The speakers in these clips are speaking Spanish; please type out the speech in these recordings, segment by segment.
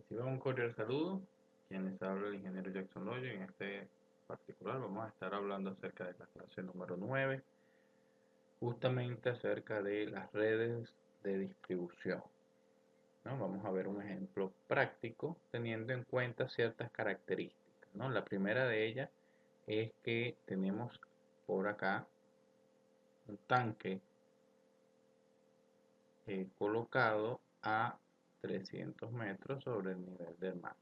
Reciban un cordial saludo. Quien les habla el ingeniero Jackson Loyo. En este particular vamos a estar hablando acerca de la clase número 9, justamente acerca de las redes de distribución, ¿no? Vamos a ver un ejemplo práctico teniendo en cuenta ciertas características, ¿no? La primera de ellas es que tenemos por acá un tanque colocado a 300 metros sobre el nivel del mar,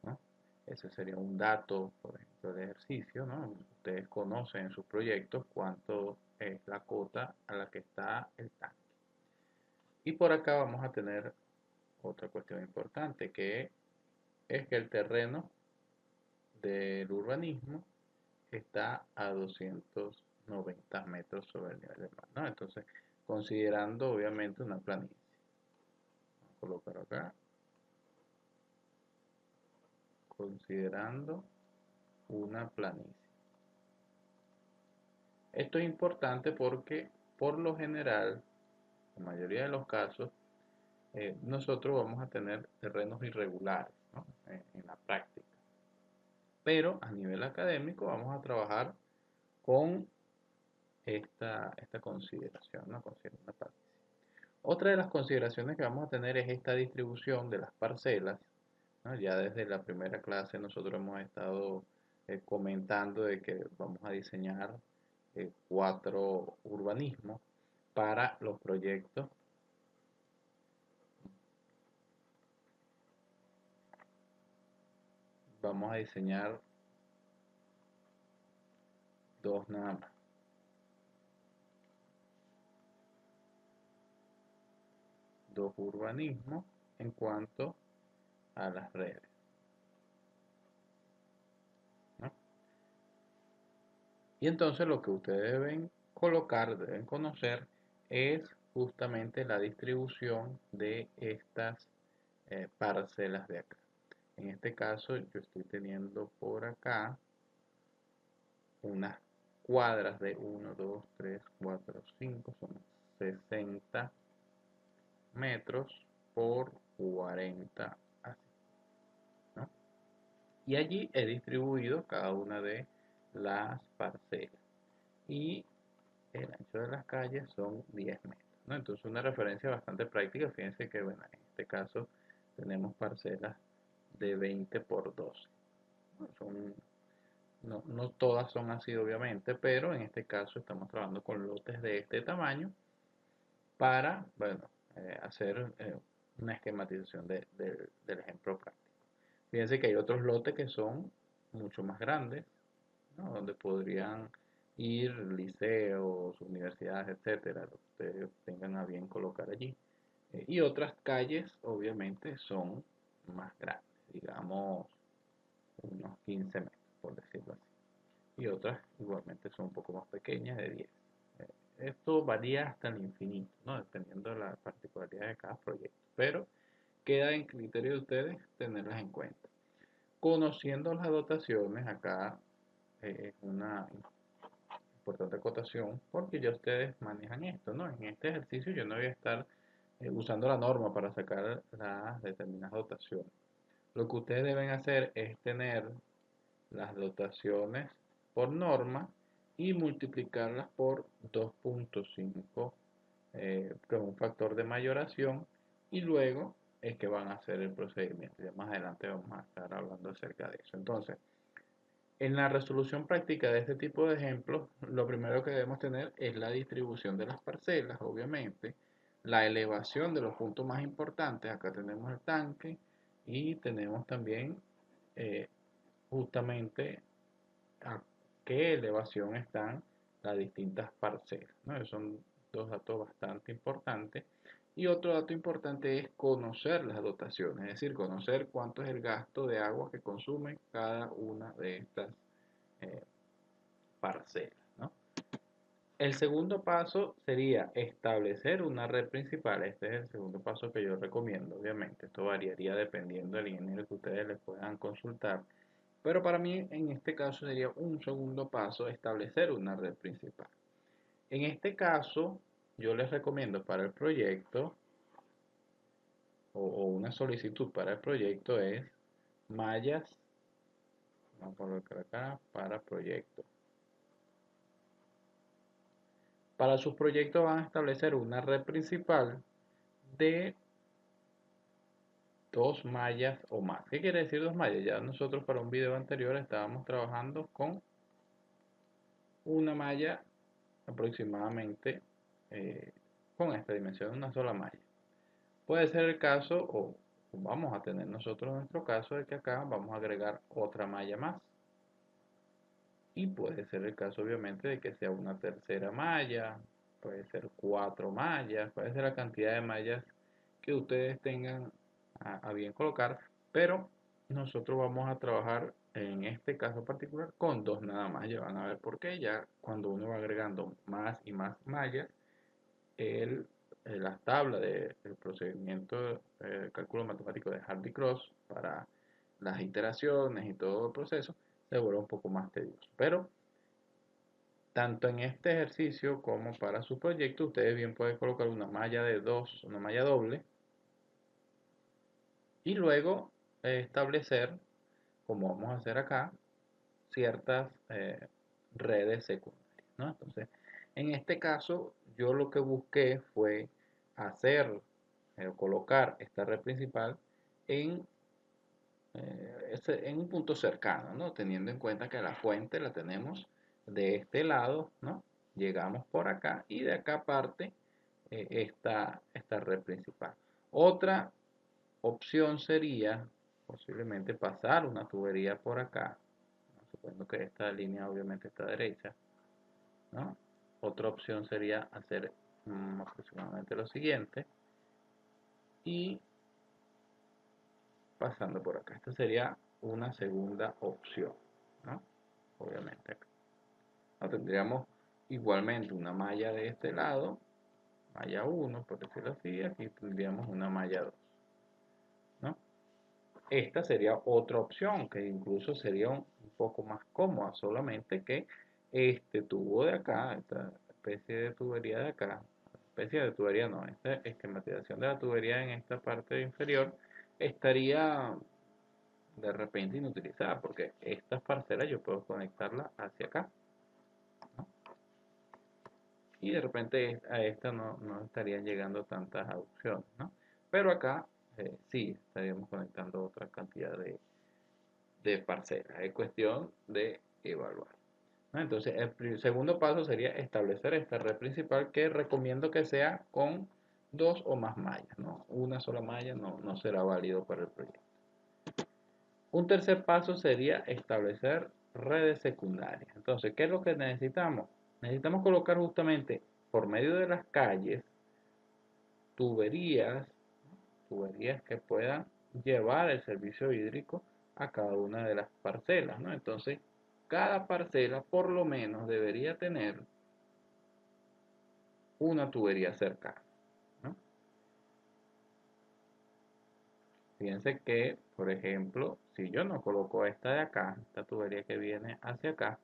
¿no? Ese sería un dato, por ejemplo, de ejercicio, ¿no? Ustedes conocen en sus proyectos cuánto es la cota a la que está el tanque. Y por acá vamos a tener otra cuestión importante, que es que el terreno del urbanismo está a 290 metros sobre el nivel del mar, ¿no? Entonces, considerando obviamente una planicie. Vamos a colocar acá, considerando una planicie. Esto es importante porque por lo general, en la mayoría de los casos, nosotros vamos a tener terrenos irregulares, ¿no? En la práctica. Pero a nivel académico vamos a trabajar con esta consideración, ¿no? Considerando una otra de las consideraciones que vamos a tener es esta distribución de las parcelas, ¿no? Ya desde la primera clase nosotros hemos estado comentando de que vamos a diseñar 4 urbanismos para los proyectos. Vamos a diseñar 2 nada más. 2 urbanismos en cuanto a las redes, ¿no? Y entonces lo que ustedes deben colocar, deben conocer, es justamente la distribución de estas parcelas de acá. En este caso yo estoy teniendo por acá unas cuadras de 1, 2, 3, 4, 5, son 60 metros por 40, así, ¿no? Y allí he distribuido cada una de las parcelas. Y el ancho de las calles son 10 metros, ¿no? Entonces una referencia bastante práctica. Fíjense que, bueno, en este caso tenemos parcelas de 20 por 12. ¿No? No todas son así, obviamente, pero en este caso estamos trabajando con lotes de este tamaño para, bueno, hacer una esquematización del ejemplo práctico. Fíjense que hay otros lotes que son mucho más grandes, ¿no? Donde podrían ir liceos, universidades, etcétera, lo que ustedes tengan a bien colocar allí. Y otras calles, obviamente, son más grandes, digamos unos 15 metros, por decirlo así. Y otras, igualmente, son un poco más pequeñas, de 10. Esto varía hasta el infinito, ¿no? Dependiendo de la particularidad de cada proyecto. Pero queda en criterio de ustedes tenerlas en cuenta. Conociendo las dotaciones, acá es una importante acotación porque ya ustedes manejan esto, ¿no? En este ejercicio yo no voy a estar usando la norma para sacar las determinadas dotaciones. Lo que ustedes deben hacer es tener las dotaciones por norma y multiplicarlas por 2.5 con un factor de mayoración, y luego es que van a hacer el procedimiento. Ya más adelante vamos a estar hablando acerca de eso. Entonces, en la resolución práctica de este tipo de ejemplos, lo primero que debemos tener es la distribución de las parcelas, obviamente, la elevación de los puntos más importantes. Acá tenemos el tanque y tenemos también eh, justamente a qué elevación están las distintas parcelas, ¿no? Esos son dos datos bastante importantes. Y otro dato importante es conocer las dotaciones, es decir, conocer cuánto es el gasto de agua que consume cada una de estas eh, parcelas, ¿no? El segundo paso sería establecer una red principal. Este es el segundo paso que yo recomiendo, obviamente. Esto variaría dependiendo del ingeniero que ustedes les puedan consultar. Pero para mí, en este caso, sería un segundo paso establecer una red principal. En este caso, yo les recomiendo para el proyecto o una solicitud para el proyecto es mallas, vamos a colocar acá, para proyecto. Para sus proyectos van a establecer una red principal de 2 mallas o más. ¿Qué quiere decir 2 mallas? Ya nosotros para un video anterior estábamos trabajando con una malla aproximadamente con esta dimensión, una sola malla. Puede ser el caso, o vamos a tener nosotros nuestro caso, de que acá vamos a agregar otra malla más. Y puede ser el caso, obviamente, de que sea una tercera malla, puede ser 4 mallas, puede ser la cantidad de mallas que ustedes tengan a bien colocar, pero nosotros vamos a trabajar en este caso particular con 2 nada más. Ya van a ver por qué. Ya cuando uno va agregando más y más mallas, la tabla del procedimiento de cálculo matemático de Hardy-Cross para las iteraciones y todo el proceso se vuelve un poco más tedioso. Pero tanto en este ejercicio como para su proyecto, ustedes bien pueden colocar una malla de 2, una malla doble, y luego establecer, como vamos a hacer acá, ciertas redes secundarias, ¿no? Entonces, en este caso, yo lo que busqué fue hacer o colocar esta red principal en, en un punto cercano, ¿no? Teniendo en cuenta que la fuente la tenemos de este lado, ¿no? Llegamos por acá y de acá parte esta red principal. Otra opción sería posiblemente pasar una tubería por acá, suponiendo que esta línea obviamente está derecha, ¿no? Otra opción sería hacer aproximadamente lo siguiente y pasando por acá. Esta sería una segunda opción, ¿no? Obviamente acá. ¿No? Tendríamos igualmente una malla de este lado, malla 1, por decirlo así, aquí tendríamos una malla 2, ¿no? Esta sería otra opción que incluso sería un poco más cómoda, solamente que este tubo de acá, esta especie de tubería de acá, especie de tubería no, esta esquematización de la tubería en esta parte inferior estaría de repente inutilizada porque estas parcelas yo puedo conectarlas hacia acá, ¿no? Y de repente a esta no estarían llegando tantas adopciones, ¿no? Pero acá sí estaríamos conectando otra cantidad de parcelas. Es cuestión de evaluar, ¿no? Entonces, el segundo paso sería establecer esta red principal que recomiendo que sea con 2 o más mallas, ¿no? Una sola malla no será válido para el proyecto. Un tercer paso sería establecer redes secundarias. Entonces, ¿qué es lo que necesitamos? Necesitamos colocar justamente por medio de las calles tuberías, tuberías que puedan llevar el servicio hídrico a cada una de las parcelas, ¿no? Entonces, cada parcela por lo menos debería tener una tubería cercana, ¿no? Fíjense que, por ejemplo, si yo no coloco esta de acá, esta tubería que viene hacia acá,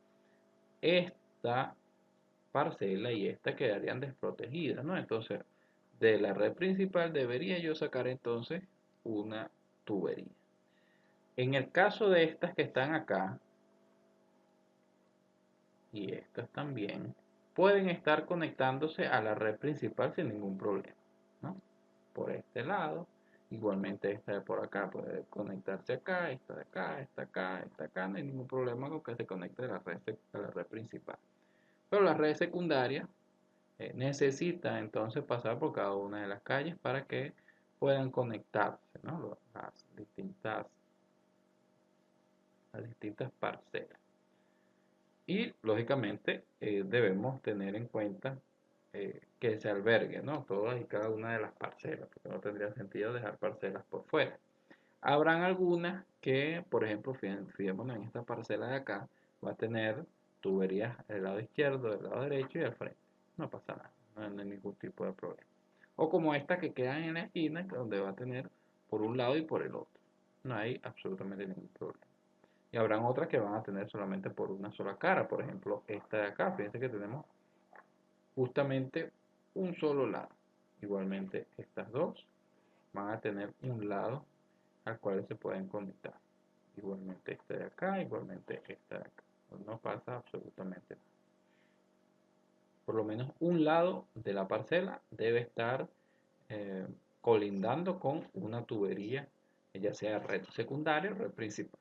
esta parcela y esta quedarían desprotegidas, ¿no? Entonces, de la red principal debería yo sacar entonces una tubería. En el caso de estas que están acá, y estas también, pueden estar conectándose a la red principal sin ningún problema, ¿no? Por este lado, igualmente esta de por acá puede conectarse acá, esta de acá, esta acá, no hay ningún problema con que se conecte a la red principal. Pero la red secundaria necesita entonces pasar por cada una de las calles para que puedan conectarse, ¿no? Las distintas parcelas. Y lógicamente debemos tener en cuenta que se albergue, ¿no? Todas y cada una de las parcelas, porque no tendría sentido dejar parcelas por fuera. Habrán algunas que, por ejemplo, fijémonos en esta parcela de acá, va a tener tuberías del lado izquierdo, del lado derecho y al frente. No pasa nada, no hay ningún tipo de problema. O como esta que quedan en la esquina, donde va a tener por un lado y por el otro. No hay absolutamente ningún problema. Y habrán otras que van a tener solamente por una sola cara. Por ejemplo, esta de acá. Fíjense que tenemos justamente un solo lado. Igualmente estas dos van a tener un lado al cual se pueden conectar. Igualmente este de acá, igualmente este de acá. No pasa absolutamente nada. Por lo menos un lado de la parcela debe estar eh, colindando con una tubería, ya sea red secundaria o red principal.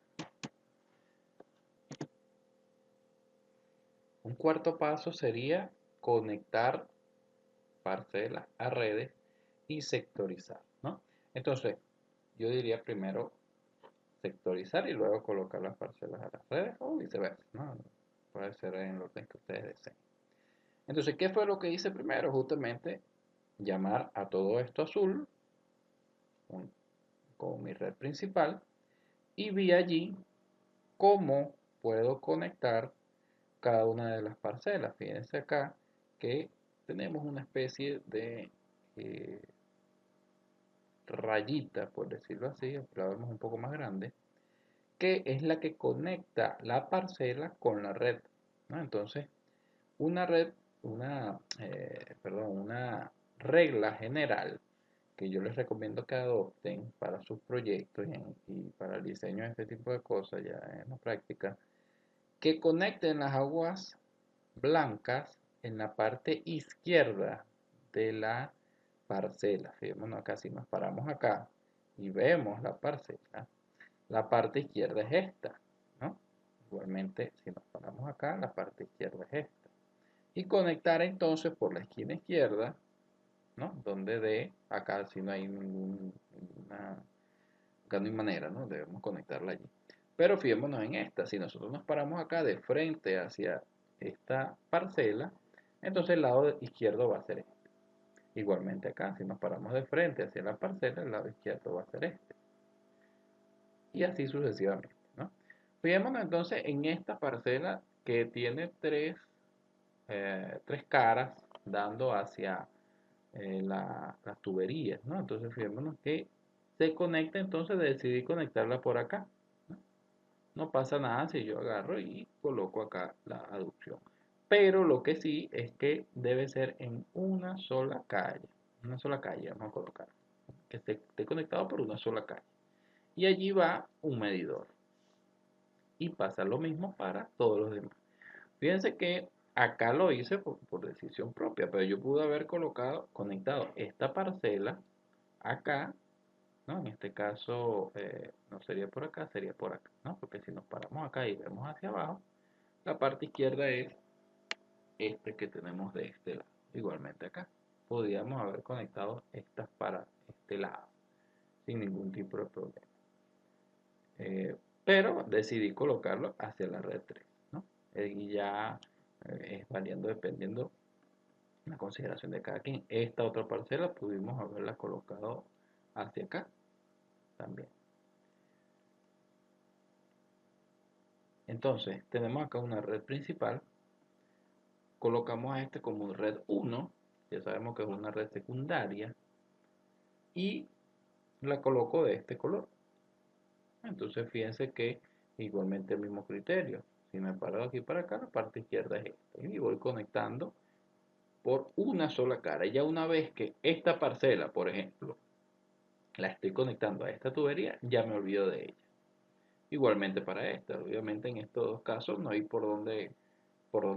Un cuarto paso sería conectar parcelas a redes y sectorizar, ¿no? Entonces, yo diría primero sectorizar y luego colocar las parcelas a las redes o viceversa, ¿no? Puede ser en el orden que ustedes deseen. Entonces, ¿qué fue lo que hice primero? Justamente llamar a todo esto azul con mi red principal y vi allí cómo puedo conectar cada una de las parcelas. Fíjense acá que tenemos una especie de eh, rayita, por decirlo así, la vemos un poco más grande, que es la que conecta la parcela con la red, ¿no? Entonces, una red, una regla general que yo les recomiendo que adopten para sus proyectos y para el diseño de este tipo de cosas ya en la práctica, que conecten las aguas blancas en la parte izquierda de la parcela. Fijémonos acá, si nos paramos acá y vemos la parcela, la parte izquierda es esta, ¿no? Igualmente, si nos paramos acá, la parte izquierda es esta. Y conectar entonces por la esquina izquierda, ¿no? Donde de acá si no hay acá no hay manera, ¿no? Debemos conectarla allí. Pero fijémonos en esta, si nosotros nos paramos acá de frente hacia esta parcela, entonces el lado izquierdo va a ser este. Igualmente acá, si nos paramos de frente hacia la parcela, el lado izquierdo va a ser este. Y así sucesivamente, ¿no? Fijémonos entonces en esta parcela que tiene tres caras dando hacia las tuberías, ¿no? Entonces fijémonos que se conecta, entonces decidí conectarla por acá, ¿no? No pasa nada si yo agarro y coloco acá la aducción. Pero lo que sí es que debe ser en una sola calle vamos a colocar, que esté conectado por una sola calle. Y allí va un medidor. Y pasa lo mismo para todos los demás. Fíjense que acá lo hice por decisión propia, pero yo pude haber conectado esta parcela acá, ¿no? En este caso no sería por acá, sería por acá, ¿no? Porque si nos paramos acá y vemos hacia abajo, la parte izquierda es este que tenemos de este lado. Igualmente acá, podríamos haber conectado estas para este lado, sin ningún tipo de problema. Pero decidí colocarlo hacia la red 3, ¿no? Y ya es variando dependiendo la consideración de cada quien. Esta otra parcela pudimos haberla colocado hacia acá también. Entonces, tenemos acá una red principal, colocamos a este como red 1, ya sabemos que es una red secundaria, y la coloco de este color. Entonces, fíjense que igualmente el mismo criterio. Si me paro de aquí para acá, la parte izquierda es esta. Y voy conectando por una sola cara. Ya una vez que esta parcela, por ejemplo, la estoy conectando a esta tubería, ya me olvido de ella. Igualmente para esta, obviamente en estos dos casos no hay por dónde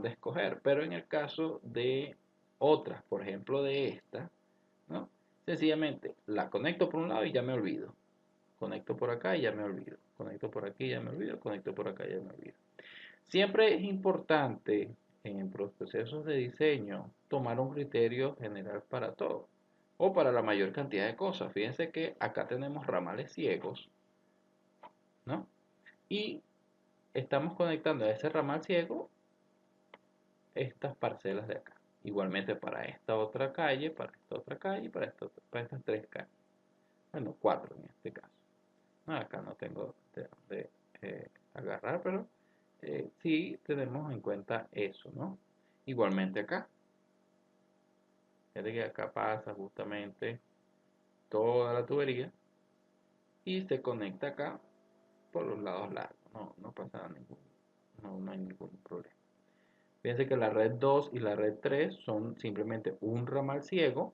escoger, pero en el caso de otras, por ejemplo de esta, ¿no? Sencillamente la conecto por un lado y ya me olvido. Conecto por acá y ya me olvido. Conecto por aquí y ya me olvido. Conecto por acá y ya me olvido. Siempre es importante en procesos de diseño tomar un criterio general para todo o para la mayor cantidad de cosas. Fíjense que acá tenemos ramales ciegos, ¿no? Y estamos conectando a ese ramal ciego estas parcelas de acá. Igualmente para esta otra calle, para esta otra calle y para estas tres calles. Bueno, cuatro en este caso. No, acá no tengo de dónde agarrar, pero sí tenemos en cuenta eso, ¿no? Igualmente acá. Fíjate que acá pasa justamente toda la tubería y se conecta acá por los lados largos. No pasa no hay ningún problema. Fíjense que la red 2 y la red 3 son simplemente un ramal ciego,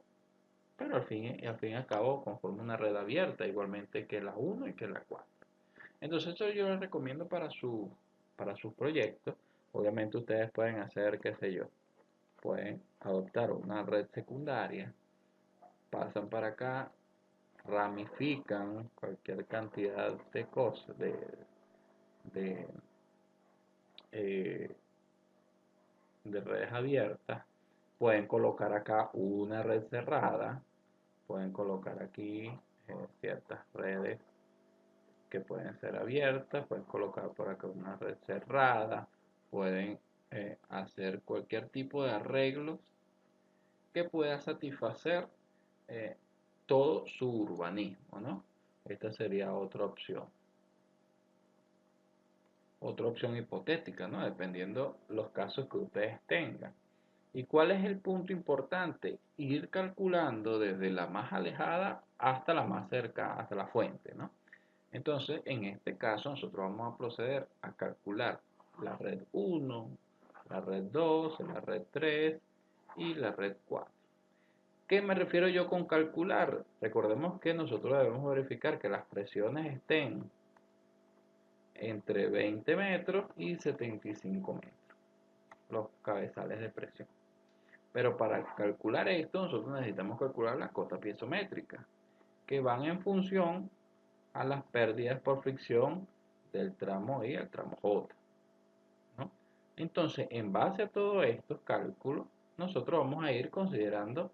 pero al fin y al cabo conforma una red abierta, igualmente que la uno y que la 4. Entonces eso yo les recomiendo para sus proyectos. Obviamente ustedes pueden hacer, qué sé yo, pueden adoptar una red secundaria, pasan para acá, ramifican cualquier cantidad de cosas, de, eh, de redes abiertas, pueden colocar acá una red cerrada, pueden colocar aquí ciertas redes que pueden ser abiertas, pueden colocar por acá una red cerrada, pueden hacer cualquier tipo de arreglos que pueda satisfacer eh, todo su urbanismo, ¿no? Esta sería otra opción hipotética, ¿no? Dependiendo los casos que ustedes tengan. ¿Y cuál es el punto importante? Ir calculando desde la más alejada hasta la más cerca, hasta la fuente, ¿no? Entonces, en este caso, nosotros vamos a proceder a calcular la red 1, la red 2, la red 3 y la red 4. ¿Qué me refiero yo con calcular? Recordemos que nosotros debemos verificar que las presiones estén entre 20 metros y 75 metros, los cabezales de presión. Pero para calcular esto, nosotros necesitamos calcular las cotas piezométricas, que van en función a las pérdidas por fricción del tramo I al tramo J, ¿no? Entonces, en base a todos estos cálculos, nosotros vamos a ir considerando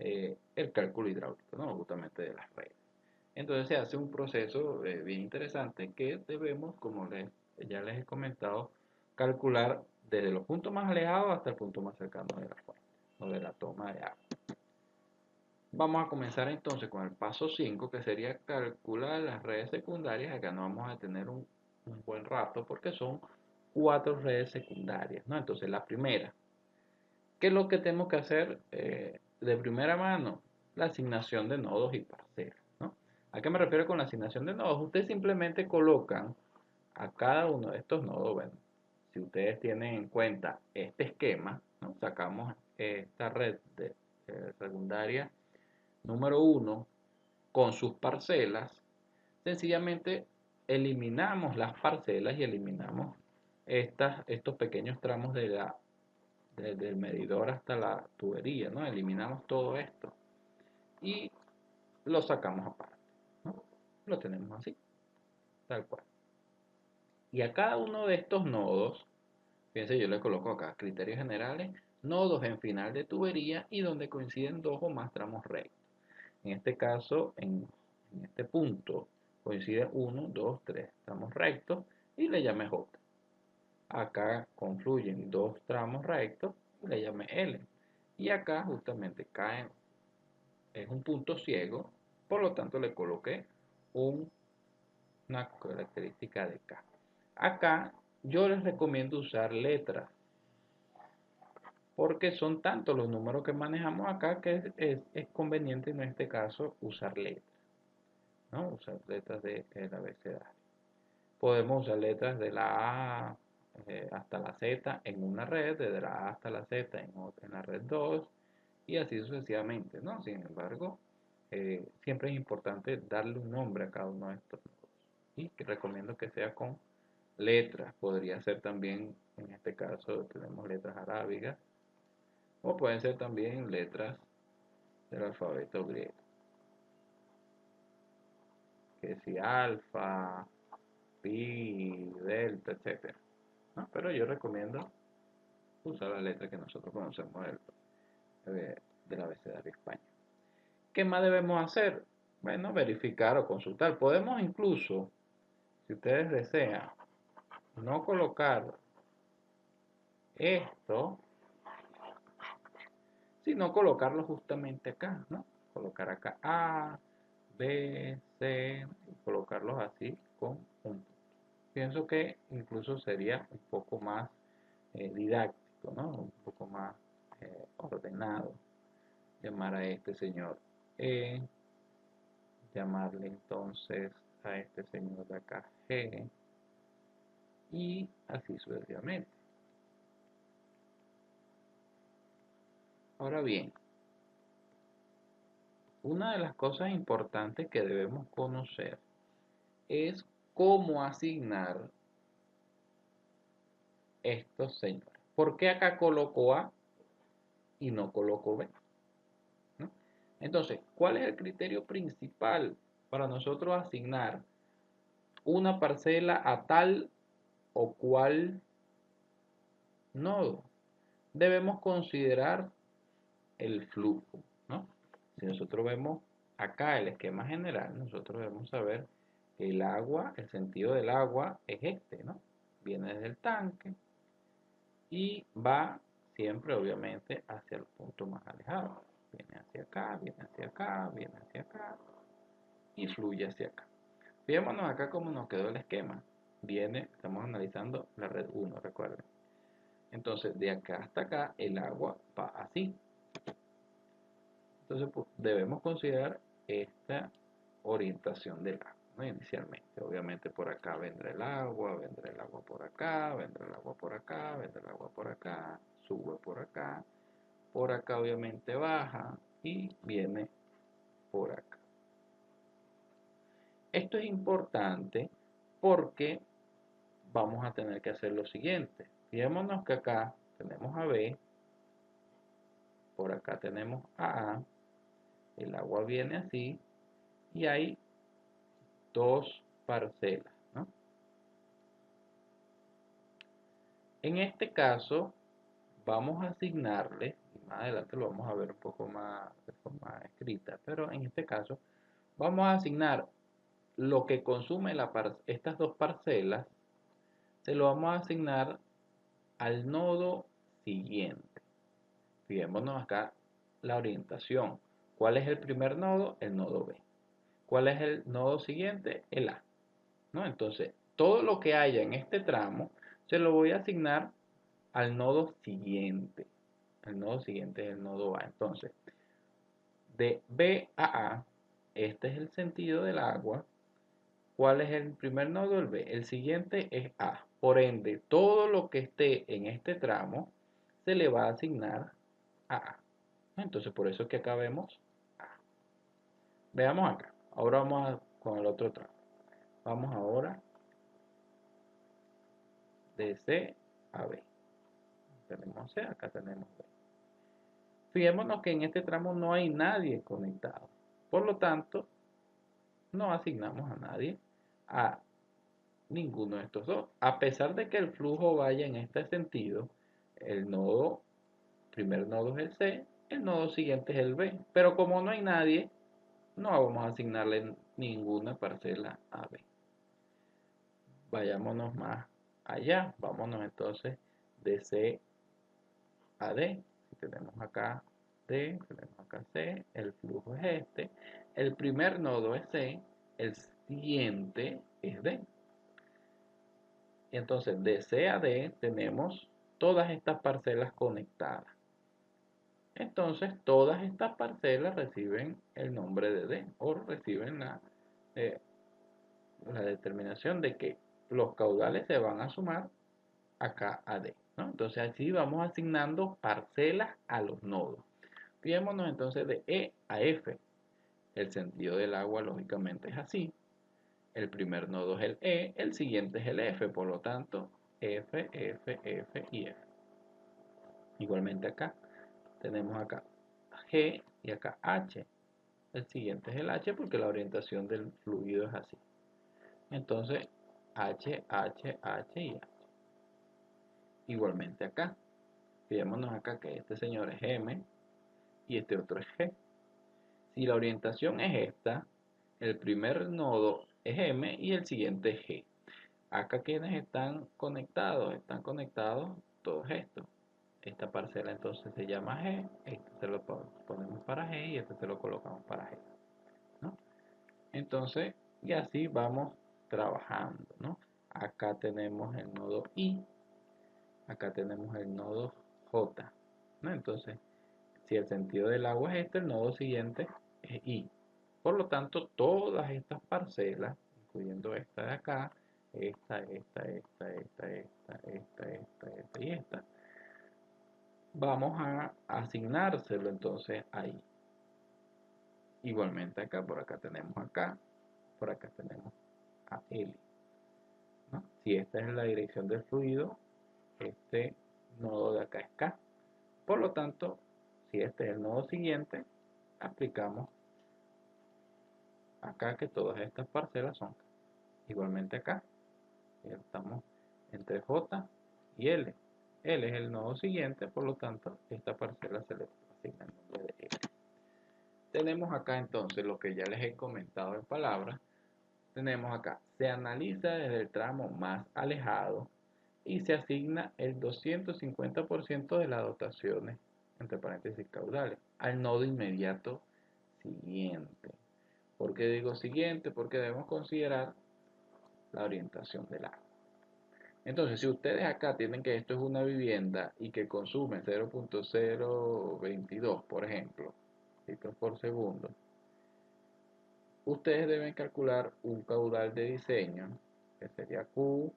el cálculo hidráulico, ¿no? Justamente de las redes. Entonces se hace un proceso bien interesante que debemos, ya les he comentado, calcular desde los puntos más alejados hasta el punto más cercano de la fuente o de la toma de agua. Vamos a comenzar entonces con el paso 5, que sería calcular las redes secundarias. Acá no vamos a tener un buen rato porque son 4 redes secundarias, ¿no? Entonces la primera, ¿qué es lo que tenemos que hacer de primera mano? La asignación de nodos y parcelas, ¿no? ¿A qué me refiero con la asignación de nodos? Ustedes simplemente colocan a cada uno de estos nodos, bueno, si ustedes tienen en cuenta este esquema, ¿no? Sacamos esta red de secundaria número 1 con sus parcelas, sencillamente eliminamos las parcelas y eliminamos estos pequeños tramos desde el medidor hasta la tubería, ¿no? Eliminamos todo esto y lo sacamos aparte, ¿no? Lo tenemos así, tal cual. Y a cada uno de estos nodos, fíjense, yo le coloco acá criterios generales, nodos en final de tubería y donde coinciden dos o más tramos rectos. En este caso, en este punto, coincide 1, 2, 3 tramos rectos y le llame J. Acá confluyen dos tramos rectos y le llame L. Y acá justamente caen, es un punto ciego, por lo tanto le coloqué una característica de K. Acá yo les recomiendo usar letras, porque son tantos los números que manejamos acá que es conveniente en este caso usar letras, ¿no? Usar letras del abecedario. Podemos usar letras de la A hasta la Z en una red, desde la A hasta la Z en la red 2 y así sucesivamente, ¿no? Sin embargo, siempre es importante darle un nombre a cada uno de estos nodos y que recomiendo que sea con letras. Podría ser también, en este caso tenemos letras arábigas o pueden ser también letras del alfabeto griego, que si alfa, pi, delta, etcétera, ¿no? Pero yo recomiendo usar la letra que nosotros conocemos del abecedario español. ¿Qué más debemos hacer? Bueno, verificar o consultar. Podemos incluso, si ustedes desean, no colocar esto, sino colocarlo justamente acá, ¿no? Colocar acá A, B, C, y colocarlos así con un punto. Pienso que incluso sería un poco más didáctico, ¿no? Un poco más ordenado. Llamar a este señor E, llamarle entonces a este señor de acá G y así sucesivamente. Ahora bien, una de las cosas importantes que debemos conocer es cómo asignar estos señores. ¿Por qué acá coloco A y no coloco B? ¿No? Entonces, ¿cuál es el criterio principal para nosotros asignar una parcela a tal o cual nodo? Debemos considerar el flujo, ¿no? Si nosotros vemos acá el esquema general, nosotros debemos saber que el agua, el sentido del agua es este, ¿no? Viene desde el tanque y va siempre, obviamente, hacia el punto más alejado. Viene hacia acá, viene hacia acá, viene hacia acá y fluye hacia acá. Fijémonos acá cómo nos quedó el esquema. Viene, estamos analizando la red 1, recuerden. Entonces, de acá hasta acá, el agua va así. Entonces, pues, debemos considerar esta orientación del agua, ¿no? Inicialmente. Obviamente por acá vendrá el agua por acá, vendrá el agua por acá, vendrá el agua por acá, sube por acá obviamente baja y viene por acá. Esto es importante porque vamos a tener que hacer lo siguiente. Fijémonos que acá tenemos a B, por acá tenemos a A, el agua viene así y hay dos parcelas, ¿no? En este caso vamos a asignarle, y más adelante lo vamos a ver un poco más de forma escrita, pero en este caso vamos a asignar lo que consume estas dos parcelas, se lo vamos a asignar al nodo siguiente. Fijémonos acá la orientación. ¿Cuál es el primer nodo? El nodo B. ¿Cuál es el nodo siguiente? El A, ¿no? Entonces, todo lo que haya en este tramo se lo voy a asignar al nodo siguiente. El nodo siguiente es el nodo A. Entonces, de B a A, este es el sentido del agua. ¿Cuál es el primer nodo? El B. El siguiente es A. Por ende, todo lo que esté en este tramo se le va a asignar a A. Entonces, por eso es que acá vemos A. Veamos acá. Ahora vamos con el otro tramo. Vamos ahora de C a B. Tenemos C, acá tenemos B. Fijémonos que en este tramo no hay nadie conectado. Por lo tanto, no asignamos a nadie a ninguno de estos dos. A pesar de que el flujo vaya en este sentido, el nodo, primer nodo es el C, el nodo siguiente es el B. Pero como no hay nadie, no vamos a asignarle ninguna parcela a B. Vayámonos más allá. Vámonos entonces de C a D. Si tenemos acá D, tenemos acá C, el flujo es este. El primer nodo es C, el siguiente es D. Entonces, de C a D tenemos todas estas parcelas conectadas. Entonces, todas estas parcelas reciben el nombre de D o reciben la determinación de que los caudales se van a sumar acá a D, ¿no? Entonces, así vamos asignando parcelas a los nodos. Fijémonos entonces de E a F. El sentido del agua, lógicamente, es así. El primer nodo es el E, el siguiente es el F, por lo tanto, F, F, F y F. Igualmente acá, tenemos acá G y acá H. El siguiente es el H porque la orientación del fluido es así. Entonces, H, H, H y H. Igualmente acá. Fijémonos acá que este señor es M y este otro es G. Si la orientación es esta, el primer nodo es M y el siguiente es G. Acá quienes están conectados todos estos. Esta parcela entonces se llama G, este se lo ponemos para G y este se lo colocamos para G, ¿no? Entonces, y así vamos trabajando, ¿no? Acá tenemos el nodo I, acá tenemos el nodo J, ¿no? Entonces, si el sentido del agua es este, el nodo siguiente es I. Por lo tanto, todas estas parcelas, incluyendo esta de acá, esta y esta, vamos a asignárselo entonces ahí. Igualmente acá, por acá tenemos acá, por acá tenemos a L, ¿no? Si esta es la dirección del fluido, este nodo de acá es K. Por lo tanto, si este es el nodo siguiente, aplicamos acá que todas estas parcelas son K. Igualmente acá, estamos entre J y L. L es el nodo siguiente, por lo tanto, esta parcela se le asigna el nombre de L. Tenemos acá entonces lo que ya les he comentado en palabras. Tenemos acá, se analiza desde el tramo más alejado y se asigna el 250% de las dotaciones, entre paréntesis caudales, al nodo inmediato siguiente. ¿Por qué digo siguiente? Porque debemos considerar la orientación del agua. Entonces, si ustedes acá tienen que esto es una vivienda y que consume 0.022, por ejemplo, litros por segundo, ustedes deben calcular un caudal de diseño, que sería Q,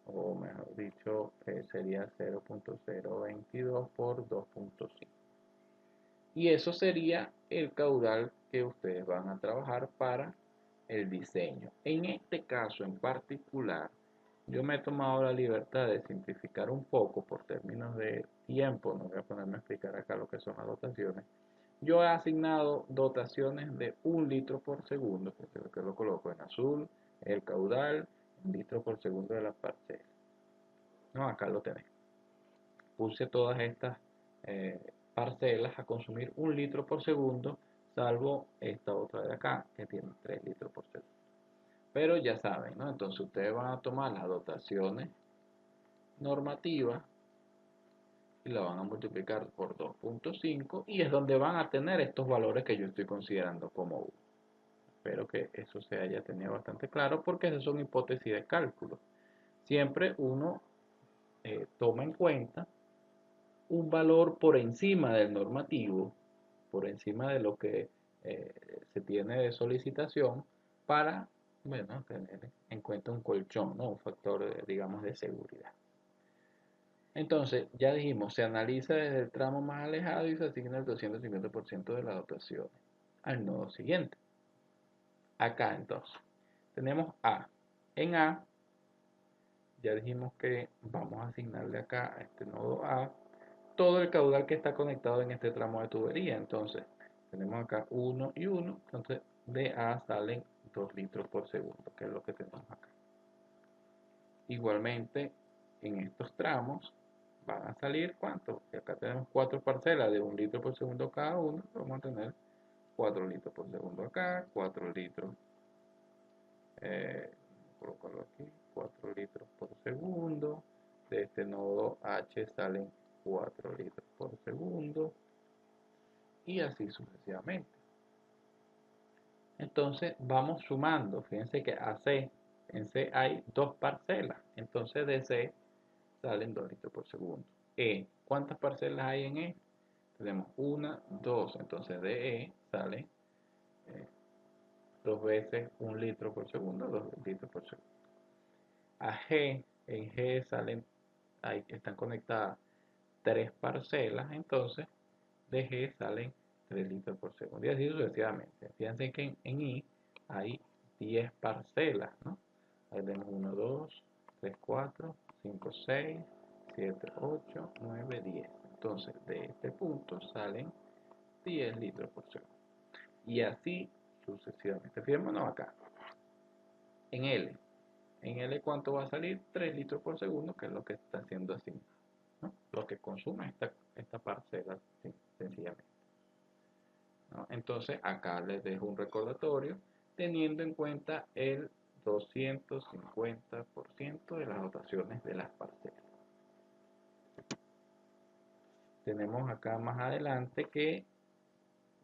o mejor dicho, sería 0.022 por 2.5. Y eso sería el caudal que ustedes van a trabajar para el diseño. En este caso en particular, yo me he tomado la libertad de simplificar un poco por términos de tiempo. No voy a ponerme a explicar acá lo que son las dotaciones. Yo he asignado dotaciones de 1 litro por segundo, que lo coloco en azul, el caudal, en litro por segundo de la parcela. No, acá lo tenemos. Puse todas estas parcelas a consumir 1 litro por segundo, salvo esta otra de acá, que tiene 3 litros por segundo. Pero ya saben, ¿no? Entonces ustedes van a tomar las dotaciones normativas y la van a multiplicar por 2.5 y es donde van a tener estos valores que yo estoy considerando como 1. Espero que eso se haya tenido bastante claro porque esas son hipótesis de cálculo. Siempre uno toma en cuenta un valor por encima del normativo, por encima de lo que se tiene de solicitación para, bueno, tener en cuenta un colchón, ¿no? Un factor, digamos, de seguridad. Entonces, ya dijimos, se analiza desde el tramo más alejado y se asigna el 250% de la dotación al nodo siguiente. Acá entonces, tenemos A. En A, ya dijimos que vamos a asignarle acá a este nodo A todo el caudal que está conectado en este tramo de tubería. Entonces, tenemos acá 1 y 1, entonces de A salen 2 litros por segundo, que es lo que tenemos acá. Igualmente, en estos tramos van a salir ¿cuánto? Y acá tenemos 4 parcelas de 1 litro por segundo cada uno, vamos a tener 4 litros por segundo acá, 4 litros, colocarlo aquí, 4 litros por segundo, de este nodo H salen 4 litros por segundo, y así sucesivamente. Entonces vamos sumando, fíjense que en C hay 2 parcelas, entonces de C salen 2 litros por segundo. ¿Cuántas parcelas hay en E? Tenemos 1, 2, entonces de E sale 2 veces 1 litro por segundo, 2 litros por segundo. A G, en G salen, ahí están conectadas 3 parcelas, entonces de G salen 3 litros por segundo. Y así sucesivamente. Fíjense que en I hay 10 parcelas, ¿no? Ahí tenemos 1, 2, 3, 4, 5, 6, 7, 8, 9, 10. Entonces, de este punto salen 10 litros por segundo. Y así sucesivamente. Fijémonos acá. En L. En L, ¿cuánto va a salir? 3 litros por segundo, que es lo que está haciendo así, ¿no? Lo que consume esta parcela, sencillamente, ¿no? Entonces, acá les dejo un recordatorio teniendo en cuenta el 250% de las dotaciones de las parcelas. Tenemos acá más adelante que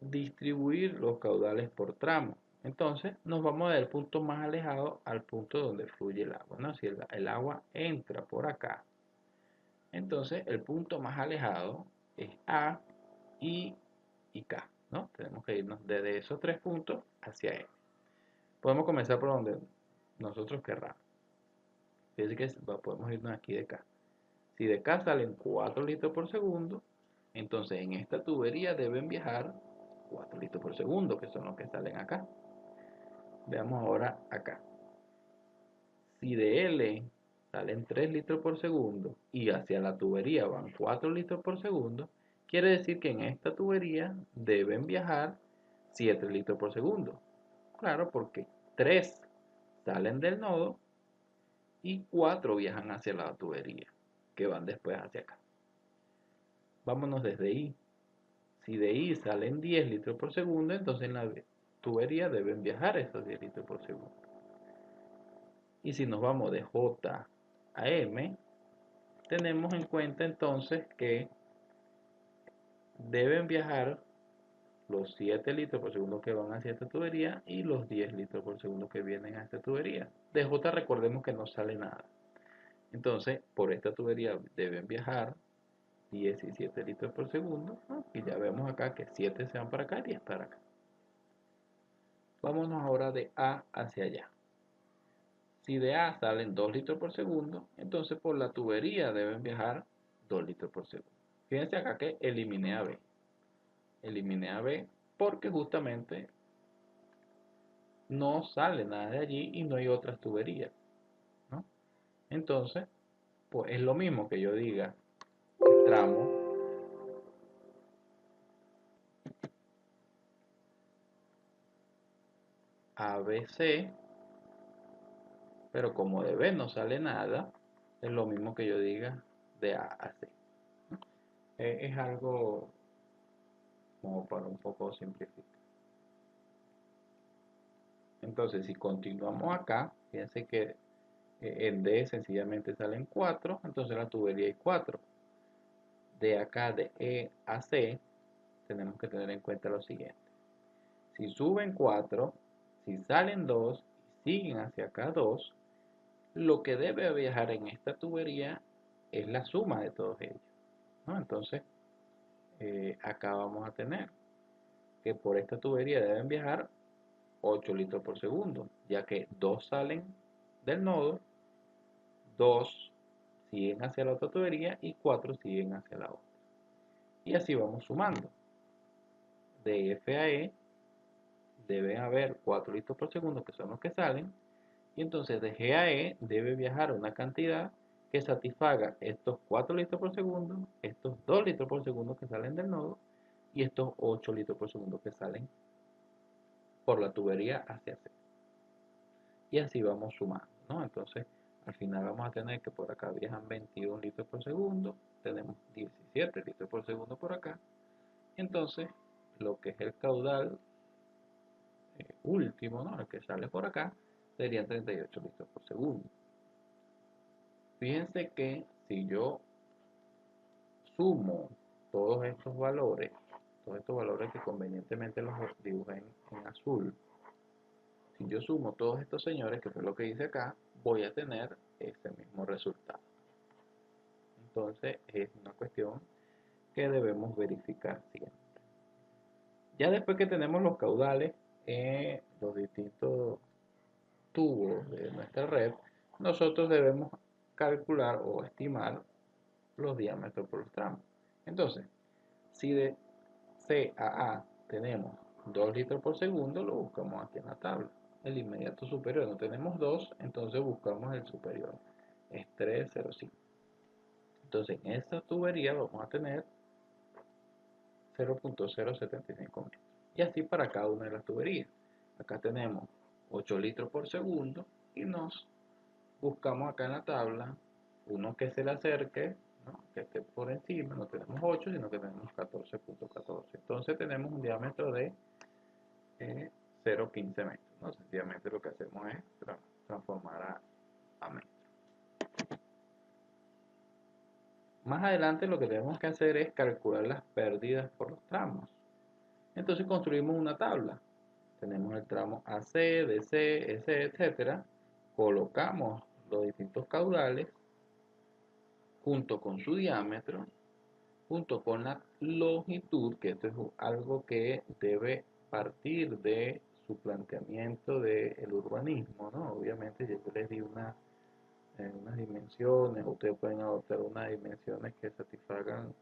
distribuir los caudales por tramo. Entonces nos vamos del punto más alejado al punto donde fluye el agua, ¿no? Si el agua entra por acá, entonces el punto más alejado es A, I y K, ¿no? Tenemos que irnos desde esos 3 puntos hacia M. Podemos comenzar por donde nosotros querramos. Fíjense que podemos irnos aquí de K. Si de K salen 4 litros por segundo, entonces en esta tubería deben viajar 4 litros por segundo, que son los que salen acá. Veamos ahora acá. Si de L salen 3 litros por segundo y hacia la tubería van 4 litros por segundo, quiere decir que en esta tubería deben viajar 7 litros por segundo. Claro, porque 3 salen del nodo y 4 viajan hacia la tubería, que van después hacia acá. Vámonos desde I. Si de I salen 10 litros por segundo, entonces en la tubería deben viajar esos 10 litros por segundo. Y si nos vamos de J a M, tenemos en cuenta entonces que deben viajar los 7 litros por segundo que van hacia esta tubería y los 10 litros por segundo que vienen a esta tubería. De J recordemos que no sale nada. Entonces, por esta tubería deben viajar 17 litros por segundo, ¿no? Y ya vemos acá que 7 se van para acá y 10 para acá. Vámonos ahora de A hacia allá. Si de A salen 2 litros por segundo, entonces por la tubería deben viajar 2 litros por segundo. Fíjense acá que eliminé a B. Eliminé a B porque justamente no sale nada de allí y no hay otras tuberías, ¿no? Entonces, pues es lo mismo que yo diga el tramo ABC, pero como de B no sale nada, es lo mismo que yo diga de A a C. Es algo como para un poco simplificar. Entonces, si continuamos acá, fíjense que en D sencillamente salen 4, entonces la tubería hay 4. De acá, de E a C, tenemos que tener en cuenta lo siguiente. Si suben 4, si salen 2 y siguen hacia acá 2, lo que debe viajar en esta tubería es la suma de todos ellos, ¿no? Entonces, acá vamos a tener que por esta tubería deben viajar 8 litros por segundo, ya que 2 salen del nodo, 2 siguen hacia la otra tubería y 4 siguen hacia la otra. Y así vamos sumando. De F a E deben haber 4 litros por segundo, que son los que salen, y entonces de G a E debe viajar una cantidad que satisfaga estos 4 litros por segundo, estos 2 litros por segundo que salen del nodo y estos 8 litros por segundo que salen por la tubería hacia C. Y así vamos sumando, ¿no? Entonces, al final vamos a tener que por acá viajan 21 litros por segundo, tenemos 17 litros por segundo por acá. Entonces, lo que es el caudal último, ¿no? El que sale por acá, serían 38 litros por segundo. Fíjense que si yo sumo todos estos valores que convenientemente los dibujé en azul, si yo sumo todos estos señores, que fue lo que hice acá, voy a tener ese mismo resultado. Entonces es una cuestión que debemos verificar siempre. Ya después que tenemos los caudales en los distintos tubos de nuestra red, nosotros debemos calcular o estimar los diámetros por los tramos. Entonces, si de C a A tenemos 2 litros por segundo, lo buscamos aquí en la tabla. El inmediato superior no tenemos 2, entonces buscamos el superior. Es 3,05. Entonces, en esta tubería vamos a tener 0,075 metros. Y así para cada una de las tuberías. Acá tenemos 8 litros por segundo y nos buscamos acá en la tabla uno que se le acerque, ¿no? Que esté por encima. No tenemos 8, sino que tenemos 14,14. Entonces tenemos un diámetro de 0,15 metros, ¿no? Sencillamente lo que hacemos es transformar a metro. Más adelante lo que tenemos que hacer es calcular las pérdidas por los tramos. Entonces construimos una tabla. Tenemos el tramo AC, DC, EC, etcétera. Colocamos los distintos caudales junto con su diámetro, junto con la longitud, que esto es algo que debe partir de su planteamiento del urbanismo, ¿no? Obviamente yo les di unas dimensiones, ustedes pueden adoptar unas dimensiones que satisfagan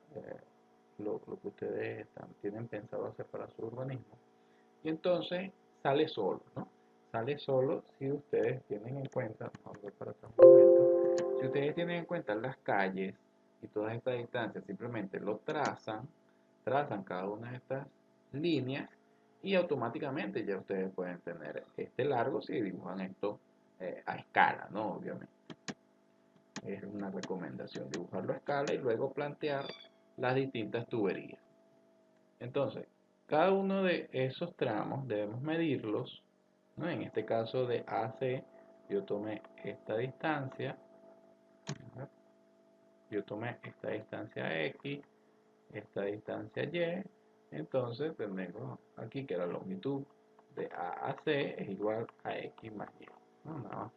lo que ustedes tienen pensado hacer para su urbanismo. Y entonces sale solo, ¿no? Sale solo si ustedes tienen en cuenta, vamos a ver para atrás un momento, si ustedes tienen en cuenta las calles y todas estas distancias, simplemente lo trazan cada una de estas líneas y automáticamente ya ustedes pueden tener este largo si dibujan esto a escala, ¿no? Obviamente. Es una recomendación dibujarlo a escala y luego plantear las distintas tuberías. Entonces, cada uno de esos tramos debemos medirlos, ¿no? En este caso de AC, yo tomé esta distancia, ¿no? Yo tomé esta distancia X, esta distancia Y, entonces tenemos aquí que la longitud de A a C es igual a X más Y, ¿no? Nada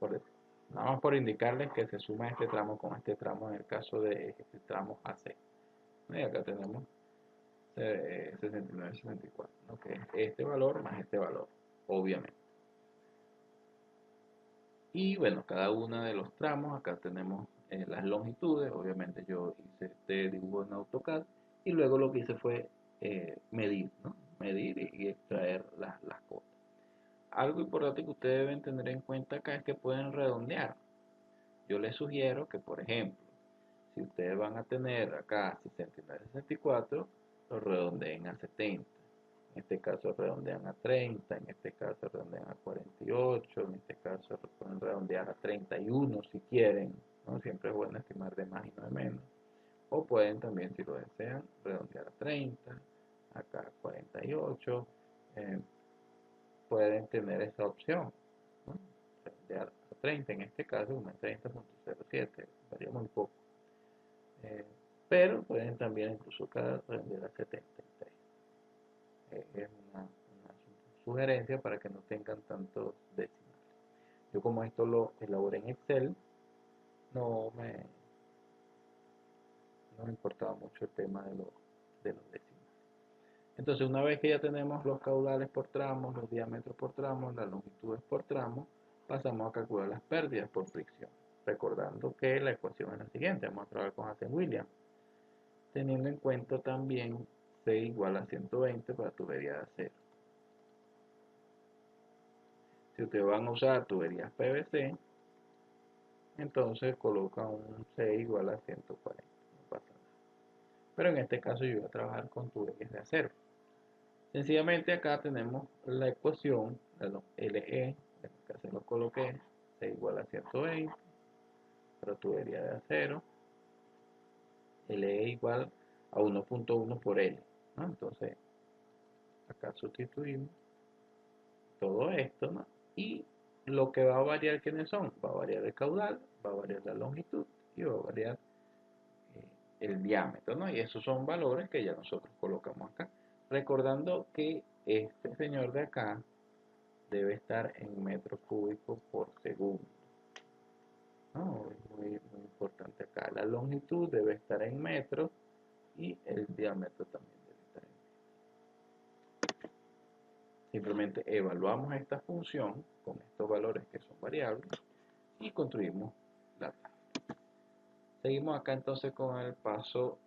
más por indicarles que se suma este tramo con este tramo en el caso de este tramo AC. Y acá tenemos 69, 64, ¿no? Que es este valor más este valor, obviamente. Y bueno, cada uno de los tramos, acá tenemos las longitudes, obviamente yo hice este dibujo en AutoCAD y luego lo que hice fue medir, ¿no? Medir y extraer las cotas. Algo importante que ustedes deben tener en cuenta acá es que pueden redondear. Yo les sugiero que, por ejemplo, si ustedes van a tener acá 69, 64, lo redondeen a 70. En este caso redondean a 30, en este caso redondean a 48, en este caso pueden redondear a 31 si quieren, ¿no? Siempre es bueno estimar de más y no de menos. O pueden también, si lo desean, redondear a 30, acá a 48. eh, Pueden tener esa opción, ¿no? Redondear a 30, en este caso una 30.07, varía muy poco. Eh, pero pueden también incluso acá redondear a 73. Es una sugerencia para que no tengan tantos decimales. Yo como esto lo elaboré en Excel, no me, no me importaba mucho el tema de los decimales. Entonces, una vez que ya tenemos los caudales por tramos, los diámetros por tramos, las longitudes por tramo, pasamos a calcular las pérdidas por fricción. Recordando que la ecuación es la siguiente, vamos a trabajar con Hazen-Williams, teniendo en cuenta también C igual a 120 para tubería de acero. Si ustedes van a usar tuberías PVC, entonces colocan un C igual a 140, no pasa nada. Pero en este caso yo voy a trabajar con tuberías de acero. Sencillamente acá tenemos la ecuación, LE, acá se lo coloqué, C igual a 120, para tubería de acero, LE igual a 1.1 por L, ¿no? Entonces acá sustituimos todo esto, ¿no? Y lo que va a variar, ¿quiénes son? Va a variar el caudal, va a variar la longitud y va a variar el diámetro, ¿no? Y esos son valores que ya nosotros colocamos acá. Recordando que este señor de acá debe estar en metros cúbicos por segundo, ¿no? Es muy importante acá. La longitud debe estar en metros y el diámetro también debe estar en metros. Simplemente evaluamos esta función con estos valores que son variables y construimos la tabla. Seguimos acá entonces con el paso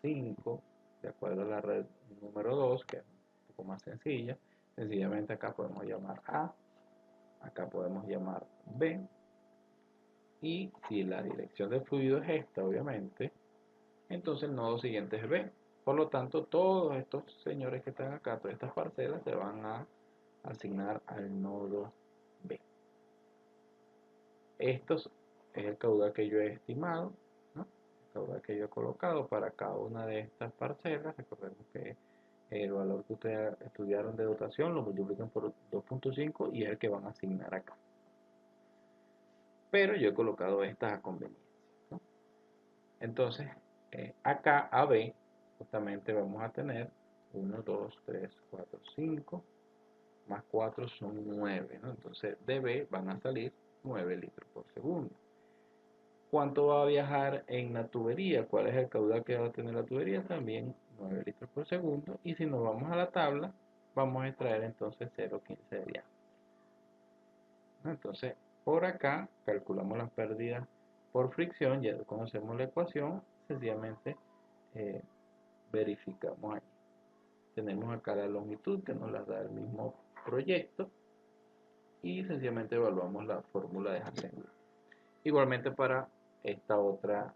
5, de acuerdo a la red número 2, que es un poco más sencilla. Sencillamente acá podemos llamar A, acá podemos llamar B, y si la dirección del fluido es esta, obviamente, entonces el nodo siguiente es B. Por lo tanto, todos estos señores que están acá, todas estas parcelas, se van a asignar al nodo B. Esto es el caudal que yo he estimado, ¿no? El caudal que yo he colocado para cada una de estas parcelas. Recordemos que el valor que ustedes estudiaron de dotación lo multiplican por 2.5 y es el que van a asignar acá. Pero yo he colocado estas a conveniencia, ¿no? Entonces, acá a B, justamente vamos a tener 1, 2, 3, 4, 5, más 4 son 9, ¿no? Entonces, de B van a salir 9 litros por segundo. ¿Cuánto va a viajar en la tubería? ¿Cuál es el caudal que va a tener la tubería? También 9 litros por segundo. Y si nos vamos a la tabla, vamos a extraer entonces 0,15 de diámetro. Entonces, por acá calculamos las pérdidas por fricción, ya conocemos la ecuación, sencillamente verificamos aquí. Tenemos acá la longitud que nos la da el mismo proyecto y sencillamente evaluamos la fórmula de Hasegawa. Igualmente para esta otra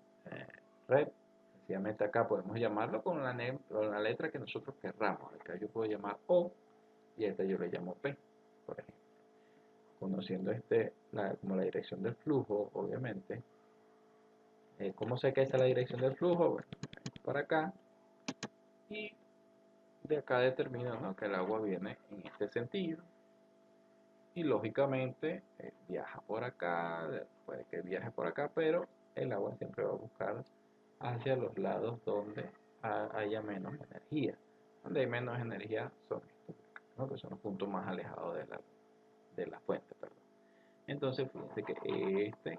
red, sencillamente acá podemos llamarlo con la letra que nosotros querramos. Acá yo puedo llamar O y a esta yo le llamo P, por ejemplo. Conociendo como la dirección del flujo, obviamente. ¿Cómo sé que esa es la dirección del flujo? Bueno, para acá y de acá determino, ¿no?, que el agua viene en este sentido y lógicamente viaja por acá, puede que viaje por acá, pero el agua siempre va a buscar hacia los lados donde haya menos energía. Donde hay menos energía son estos, ¿no?, que son los puntos más alejados de la fuente, perdón. Entonces fíjense que este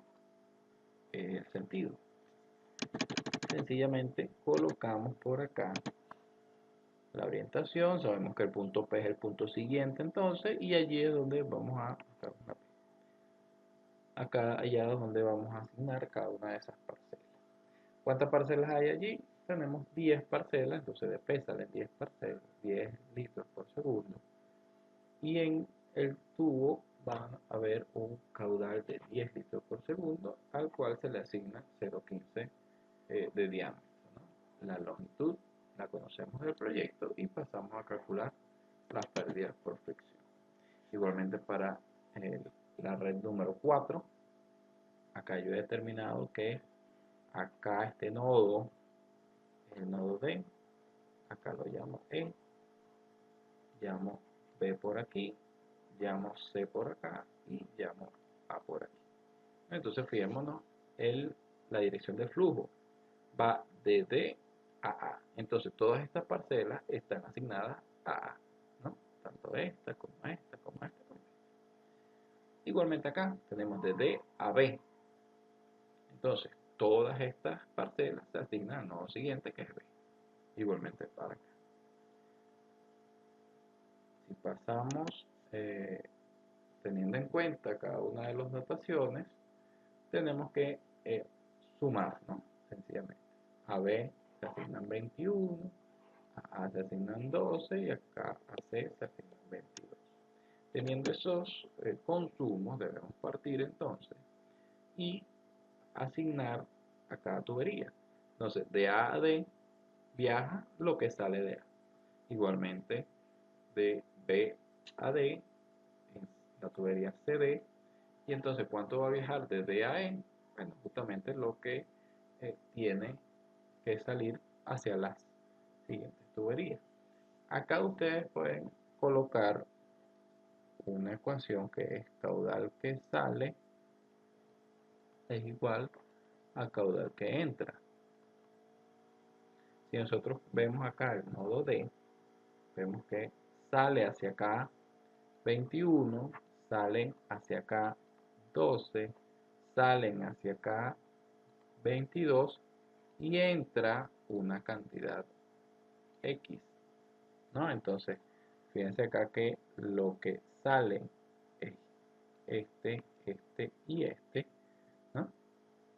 es el sentido. Sencillamente colocamos por acá la orientación, sabemos que el punto P es el punto siguiente entonces, y allí es donde vamos a allá es donde vamos a asignar cada una de esas parcelas. ¿Cuántas parcelas hay allí? Tenemos 10 parcelas, entonces de P salen 10 parcelas, 10 litros por segundo, y en el tubo van a haber un caudal de 10 litros por segundo, al cual se le asigna 0,15 de diámetro, ¿no? La longitud la conocemos del proyecto y pasamos a calcular las pérdidas por fricción. Igualmente para la red número 4, acá yo he determinado que acá este nodo, el nodo D, acá lo llamo E, llamo B por aquí, llamo C por acá y llamo A por aquí. Entonces fijémonos, la dirección del flujo va de D a A. Entonces todas estas parcelas están asignadas a A, ¿no? Tanto esta como esta, como esta, como esta. Igualmente acá tenemos de D a B. Entonces todas estas parcelas se asignan al nodo siguiente, que es B. Igualmente para acá. Si pasamos, teniendo en cuenta cada una de las notaciones, tenemos que sumar, ¿no? Sencillamente. A B se asignan 21, a A se asignan 12 y acá a C se asignan 22. Teniendo esos consumos, debemos partir entonces y asignar a cada tubería. Entonces, de A a D viaja lo que sale de A. Igualmente, de B a D en la tubería CD. Y entonces, ¿cuánto va a viajar de D a E? Bueno, justamente lo que tiene que salir hacia las siguientes tuberías. Acá ustedes pueden colocar una ecuación que es caudal que sale es igual a caudal que entra. Si nosotros vemos acá el nodo D, vemos que sale hacia acá 21, salen hacia acá 12, salen hacia acá 22 y entra una cantidad X, ¿no? Entonces, fíjense acá que lo que sale es este y este, ¿no?,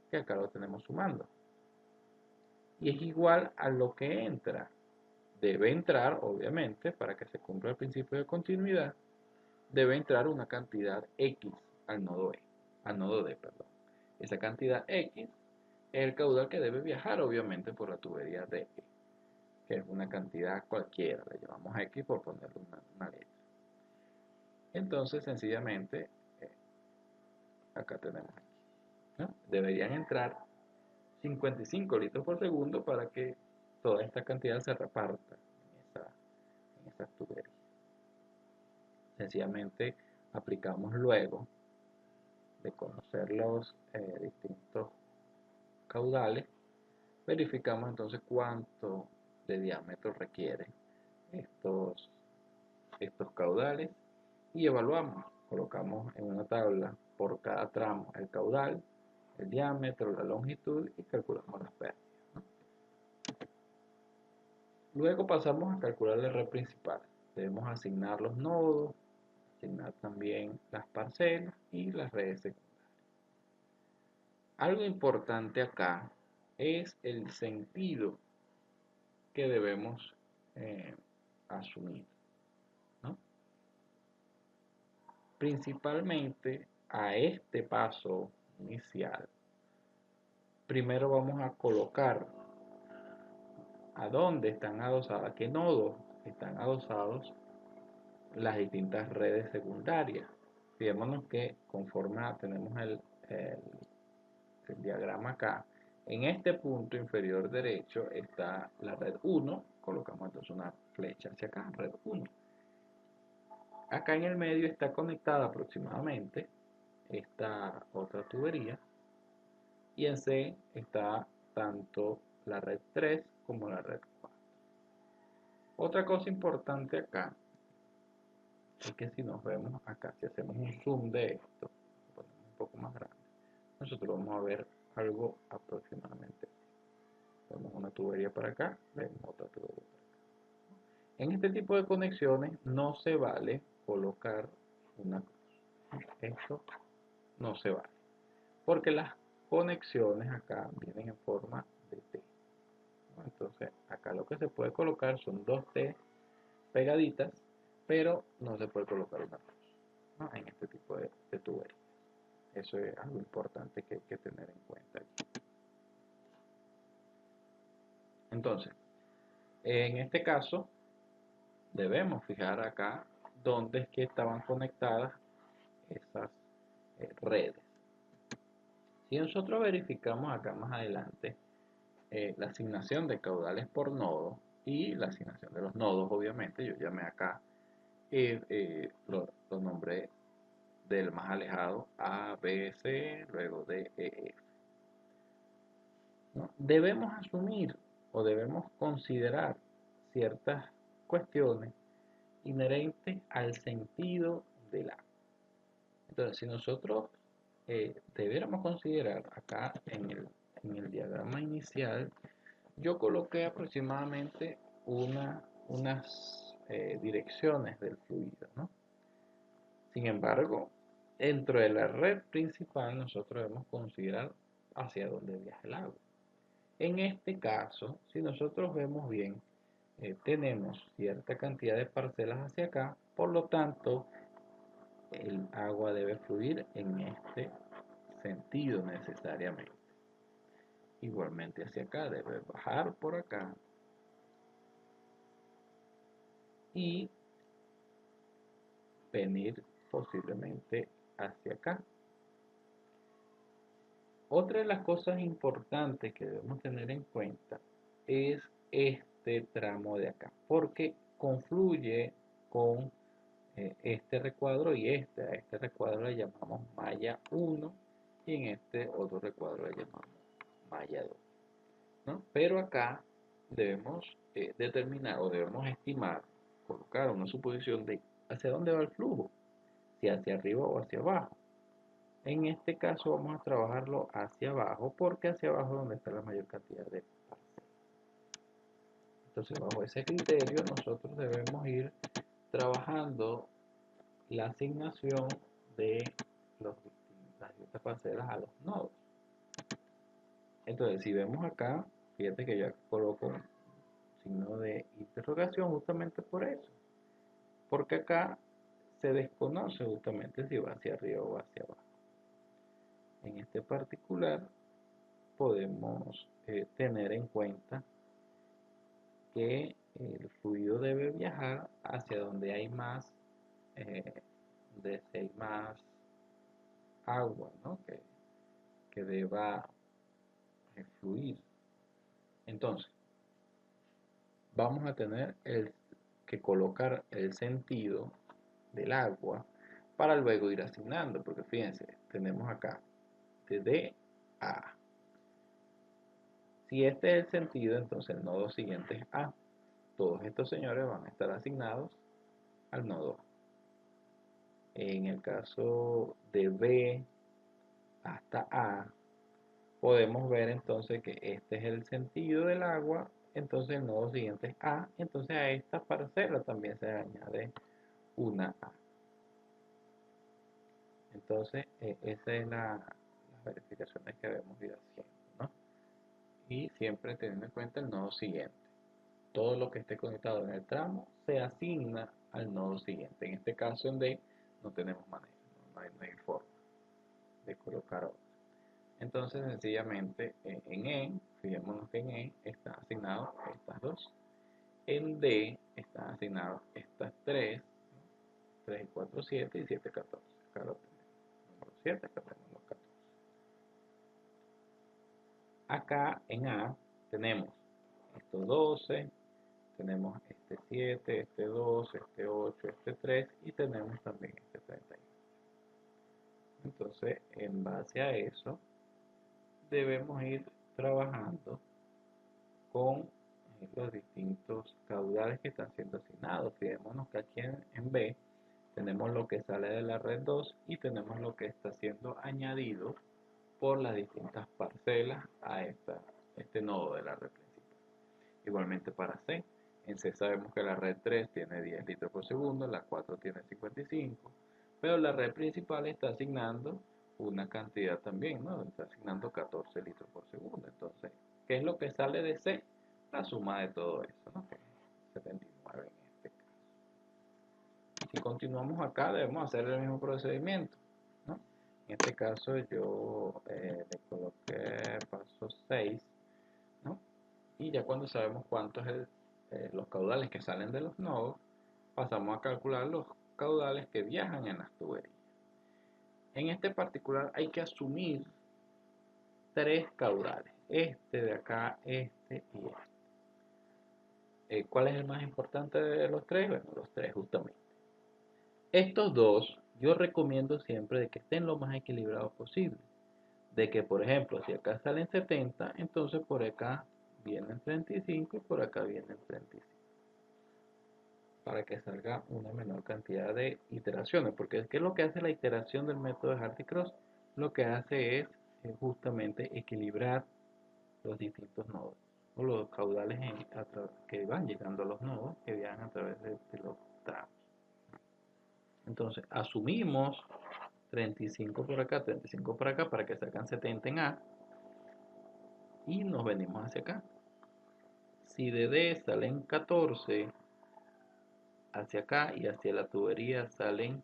que acá lo tenemos sumando. Y es igual a lo que entra. Debe entrar, obviamente, para que se cumpla el principio de continuidad, debe entrar una cantidad X al nodo D, perdón. Esa cantidad X es el caudal que debe viajar, obviamente, por la tubería DE, que es una cantidad cualquiera, le llamamos X por ponerle una letra. Entonces, sencillamente, acá tenemos X, ¿no? Deberían entrar 55 litros por segundo para que toda esta cantidad se reparta en esas tuberías. Sencillamente aplicamos luego de conocer los distintos caudales, verificamos entonces cuánto de diámetro requieren estos caudales y evaluamos. Colocamos en una tabla por cada tramo el caudal, el diámetro, la longitud y calculamos las pérdidas, ¿no? Luego pasamos a calcular la red principal. Debemos asignar los nodos, asignar también las parcelas y las redes secundarias. Algo importante acá es el sentido que debemos asumir, ¿no? Principalmente a este paso inicial, primero vamos a colocar a dónde están adosadas, a qué nodos están adosados las distintas redes secundarias. Fijémonos que conforme tenemos el diagrama acá, en este punto inferior derecho está la red 1, colocamos entonces una flecha hacia acá, red 1. Acá en el medio está conectada aproximadamente esta otra tubería, y en C está tanto la red 3 como la red 4. Otra cosa importante acá es que si nos vemos acá, si hacemos un zoom de esto, lo ponemos un poco más grande, nosotros vamos a ver algo aproximadamente. Vemos una tubería para acá, vemos otra tubería para acá. En este tipo de conexiones no se vale colocar una cruz. Esto no se vale, porque las conexiones acá vienen en forma de T. Entonces acá lo que se puede colocar son dos T pegaditas, pero no se puede colocar una cruz, ¿no? En este tipo de tuberías. Eso es algo importante que hay que tener en cuenta aquí. Entonces, en este caso, debemos fijar acá dónde es que estaban conectadas esas redes. Si nosotros verificamos acá más adelante la asignación de caudales por nodo y la asignación de los nodos, obviamente, yo llamé acá, lo nombré del más alejado A, B, C, luego D, E, F. ¿No? Debemos asumir o debemos considerar ciertas cuestiones inherentes al sentido del agua. Entonces, si nosotros debiéramos considerar acá en el diagrama inicial, yo coloqué aproximadamente unas direcciones del fluido, ¿no? Sin embargo, dentro de la red principal nosotros debemos considerar hacia dónde viaja el agua. En este caso, si nosotros vemos bien, tenemos cierta cantidad de parcelas hacia acá, por lo tanto, el agua debe fluir en este sentido necesariamente. Igualmente hacia acá, debe bajar por acá y venir posiblemente hacia acá. Otra de las cosas importantes que debemos tener en cuenta es este tramo de acá, porque confluye con este recuadro y a este recuadro le llamamos malla 1 y en este otro recuadro le llamamos malla 2, ¿no? Pero acá debemos determinar o debemos estimar, colocar una suposición de hacia dónde va el flujo, si hacia arriba o hacia abajo. En este caso vamos a trabajarlo hacia abajo porque hacia abajo es donde está la mayor cantidad de parcelas. Entonces bajo ese criterio nosotros debemos ir trabajando la asignación de las distintas parcelas a los nodos. Entonces si vemos acá, fíjate que yo coloco un signo de interrogación justamente por eso, porque acá se desconoce justamente si va hacia arriba o hacia abajo. En este particular podemos tener en cuenta que el fluido debe viajar hacia donde hay más, hay más agua, ¿no? que deba fluir. Entonces, vamos a tener que colocar el sentido del agua para luego ir asignando, porque fíjense, tenemos acá de D a A. Si este es el sentido, entonces el nodo siguiente es A. Todos estos señores van a estar asignados al nodo A. En el caso de B hasta A, podemos ver entonces que este es el sentido del agua, entonces el nodo siguiente es A, entonces a esta parcela también se añade una A. Entonces, esa es las verificaciones que debemos ir haciendo, ¿no? Y siempre teniendo en cuenta el nodo siguiente. todo lo que esté conectado en el tramo se asigna al nodo siguiente. En este caso en D no tenemos manera, no hay forma de colocar otro. Entonces sencillamente en E, fijémonos que en E están asignados estas dos. En D están asignados estas tres, 3 y 4, 7 y 7, 14. Acá lo tenemos. Número 7, acá tenemos los 14. Acá en A tenemos estos 12, tenemos este 7, este 2, este 8, este 3 y tenemos también este 31. Entonces, en base a eso, debemos ir trabajando con los distintos caudales que están siendo asignados. Fijémonos que aquí en B tenemos lo que sale de la red 2 y tenemos lo que está siendo añadido por las distintas parcelas a este nodo de la red principal. Igualmente para C. En C sabemos que la red 3 tiene 10 litros por segundo, la 4 tiene 55, pero la red principal está asignando una cantidad también, ¿no? Está asignando 14 litros por segundo. Entonces, ¿qué es lo que sale de C? La suma de todo eso, ¿no? Que es 79 en este caso. Si continuamos acá, debemos hacer el mismo procedimiento, ¿no? En este caso yo le coloqué paso 6, ¿no? Y ya cuando sabemos cuántos es los caudales que salen de los nodos, pasamos a calcular los caudales que viajan en las tuberías. En este particular hay que asumir tres caudales, este de acá, este y este. ¿Cuál es el más importante de los tres? Bueno, los tres justamente. Estos dos yo recomiendo siempre de que estén lo más equilibrados posible. De que, por ejemplo, si acá salen 70, entonces por acá vienen 35 y por acá vienen 35. Para que salga una menor cantidad de iteraciones. Porque ¿qué es lo que hace la iteración del método de Hardy-Cross? Lo que hace es justamente equilibrar los distintos nodos o los caudales que van llegando a los nodos que viajan a través de los tramos. Entonces asumimos 35 por acá, 35 por acá para que salgan 70 en A y nos venimos hacia acá. Si de D salen 14 hacia acá y hacia la tubería salen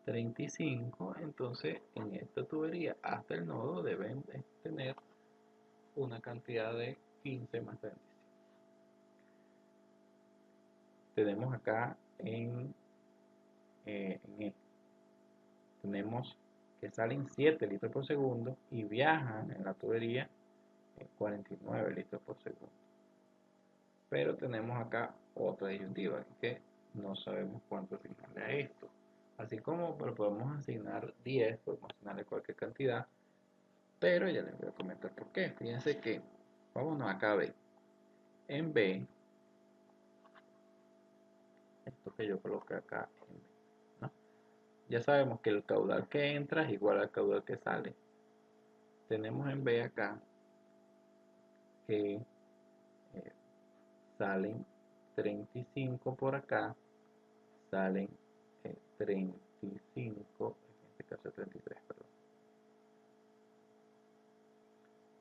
35, entonces en esta tubería hasta el nodo deben de tener una cantidad de 15 más 35. Tenemos acá en E, tenemos que salen 7 litros por segundo y viajan en la tubería 49 litros por segundo. Pero tenemos acá otra disyuntiva, que no sabemos cuánto asignarle a esto. Así como podemos asignar 10, podemos asignarle cualquier cantidad, pero ya les voy a comentar por qué. Fíjense que, vámonos acá a B. En B, esto que yo coloqué acá en B, ¿no? Ya sabemos que el caudal que entra es igual al caudal que sale. Tenemos en B acá que salen 35 por acá, salen 35, en este caso 33, perdón.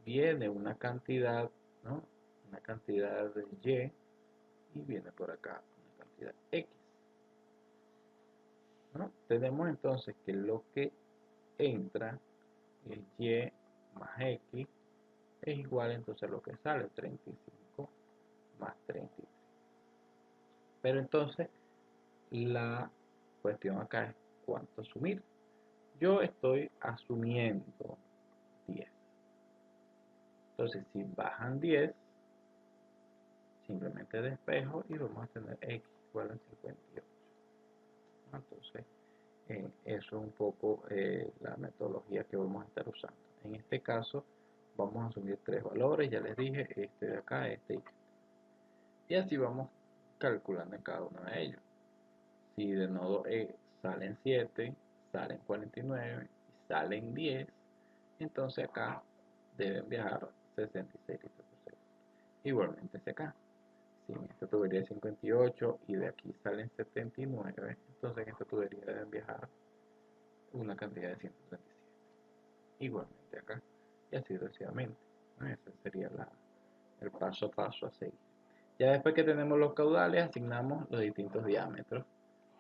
Viene una cantidad, ¿no? Una cantidad de Y y viene por acá una cantidad X, ¿no? Tenemos entonces que lo que entra es Y más X es igual entonces a lo que sale, 35 más 33. Pero entonces la cuestión acá es cuánto asumir. Yo estoy asumiendo 10. Entonces si bajan 10, simplemente despejo y vamos a tener X igual a 58. Entonces eso es un poco la metodología que vamos a estar usando. En este caso vamos a asumir tres valores, ya les dije, este de acá, este y este. Y así vamos calculando en cada uno de ellos. Si de nodo E salen 7, salen 49 y salen 10, entonces acá deben viajar 66 litros por segundo. Igualmente hacia acá. Si en esta tubería es 58 y de aquí salen 79, entonces en esta tubería deben viajar una cantidad de 137. Igualmente acá. Y así sucesivamente. Ese sería el paso a paso a seguir. Ya después que tenemos los caudales, asignamos los distintos diámetros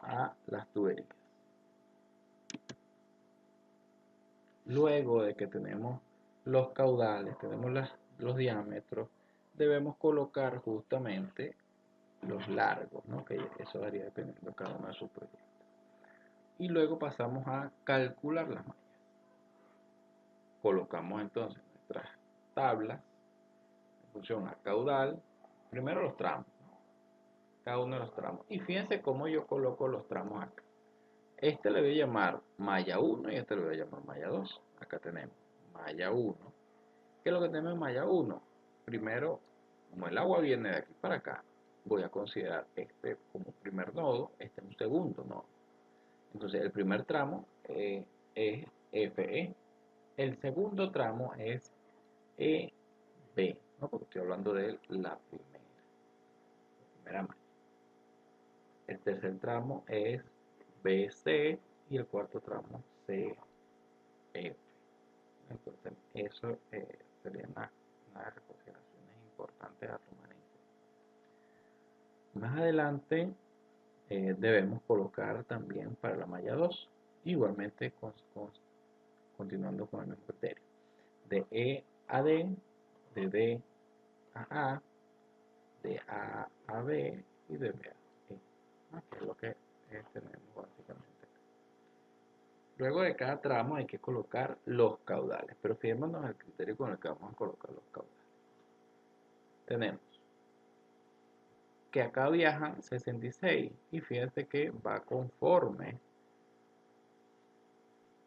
a las tuberías. Luego de que tenemos los caudales, tenemos los diámetros, debemos colocar justamente los largos, ¿no? Que eso varía dependiendo de cada uno de sus proyectos. Y luego pasamos a calcular las mallas. Colocamos entonces nuestras tablas en función a caudal, primero los tramos, ¿no? Cada uno de los tramos. Y fíjense cómo yo coloco los tramos acá. Este le voy a llamar malla 1 y este le voy a llamar malla 2. Acá tenemos malla 1. ¿Qué es lo que tenemos en malla 1? Primero, como el agua viene de aquí para acá, voy a considerar este como primer nodo, este un segundo nodo. Entonces el primer tramo es FE. El segundo tramo es EB, ¿no? Porque estoy hablando de la primera malla. El tercer tramo es BC y el cuarto tramo CF. Entonces, eso sería una de las consideraciones importantes a tomar en cuenta. Más adelante debemos colocar también para la malla 2, igualmente continuando con el mismo criterio. De E a D, de D a A, de A a B y de B a E. Que es lo que tenemos básicamente. Luego de cada tramo hay que colocar los caudales, pero fijémonos en el criterio con el que vamos a colocar los caudales. Tenemos que acá viajan 66 y fíjense que va conforme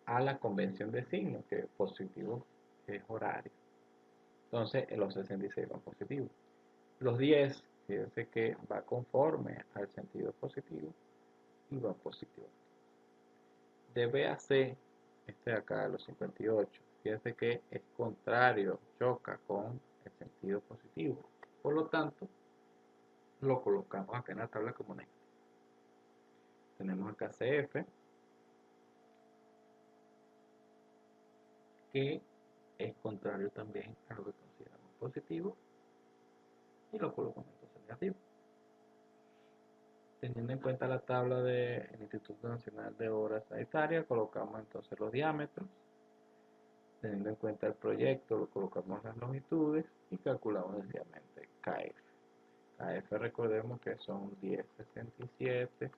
a la convención de signos, que positivo es horario. Entonces los 66 van positivos. Los 10, fíjense que va conforme al sentido positivo y va positivo. De B a C, este de acá de los 58, fíjense que es contrario, choca con el sentido positivo. Por lo tanto, lo colocamos acá en la tabla como negativo. Tenemos acá CF, que es contrario también a lo que consideramos positivo, y lo colocamos entonces negativo. Teniendo en cuenta la tabla del Instituto Nacional de Obras Sanitarias, colocamos entonces los diámetros. Teniendo en cuenta el proyecto, lo colocamos las longitudes y calculamos sencillamente KF. KF recordemos que son 1067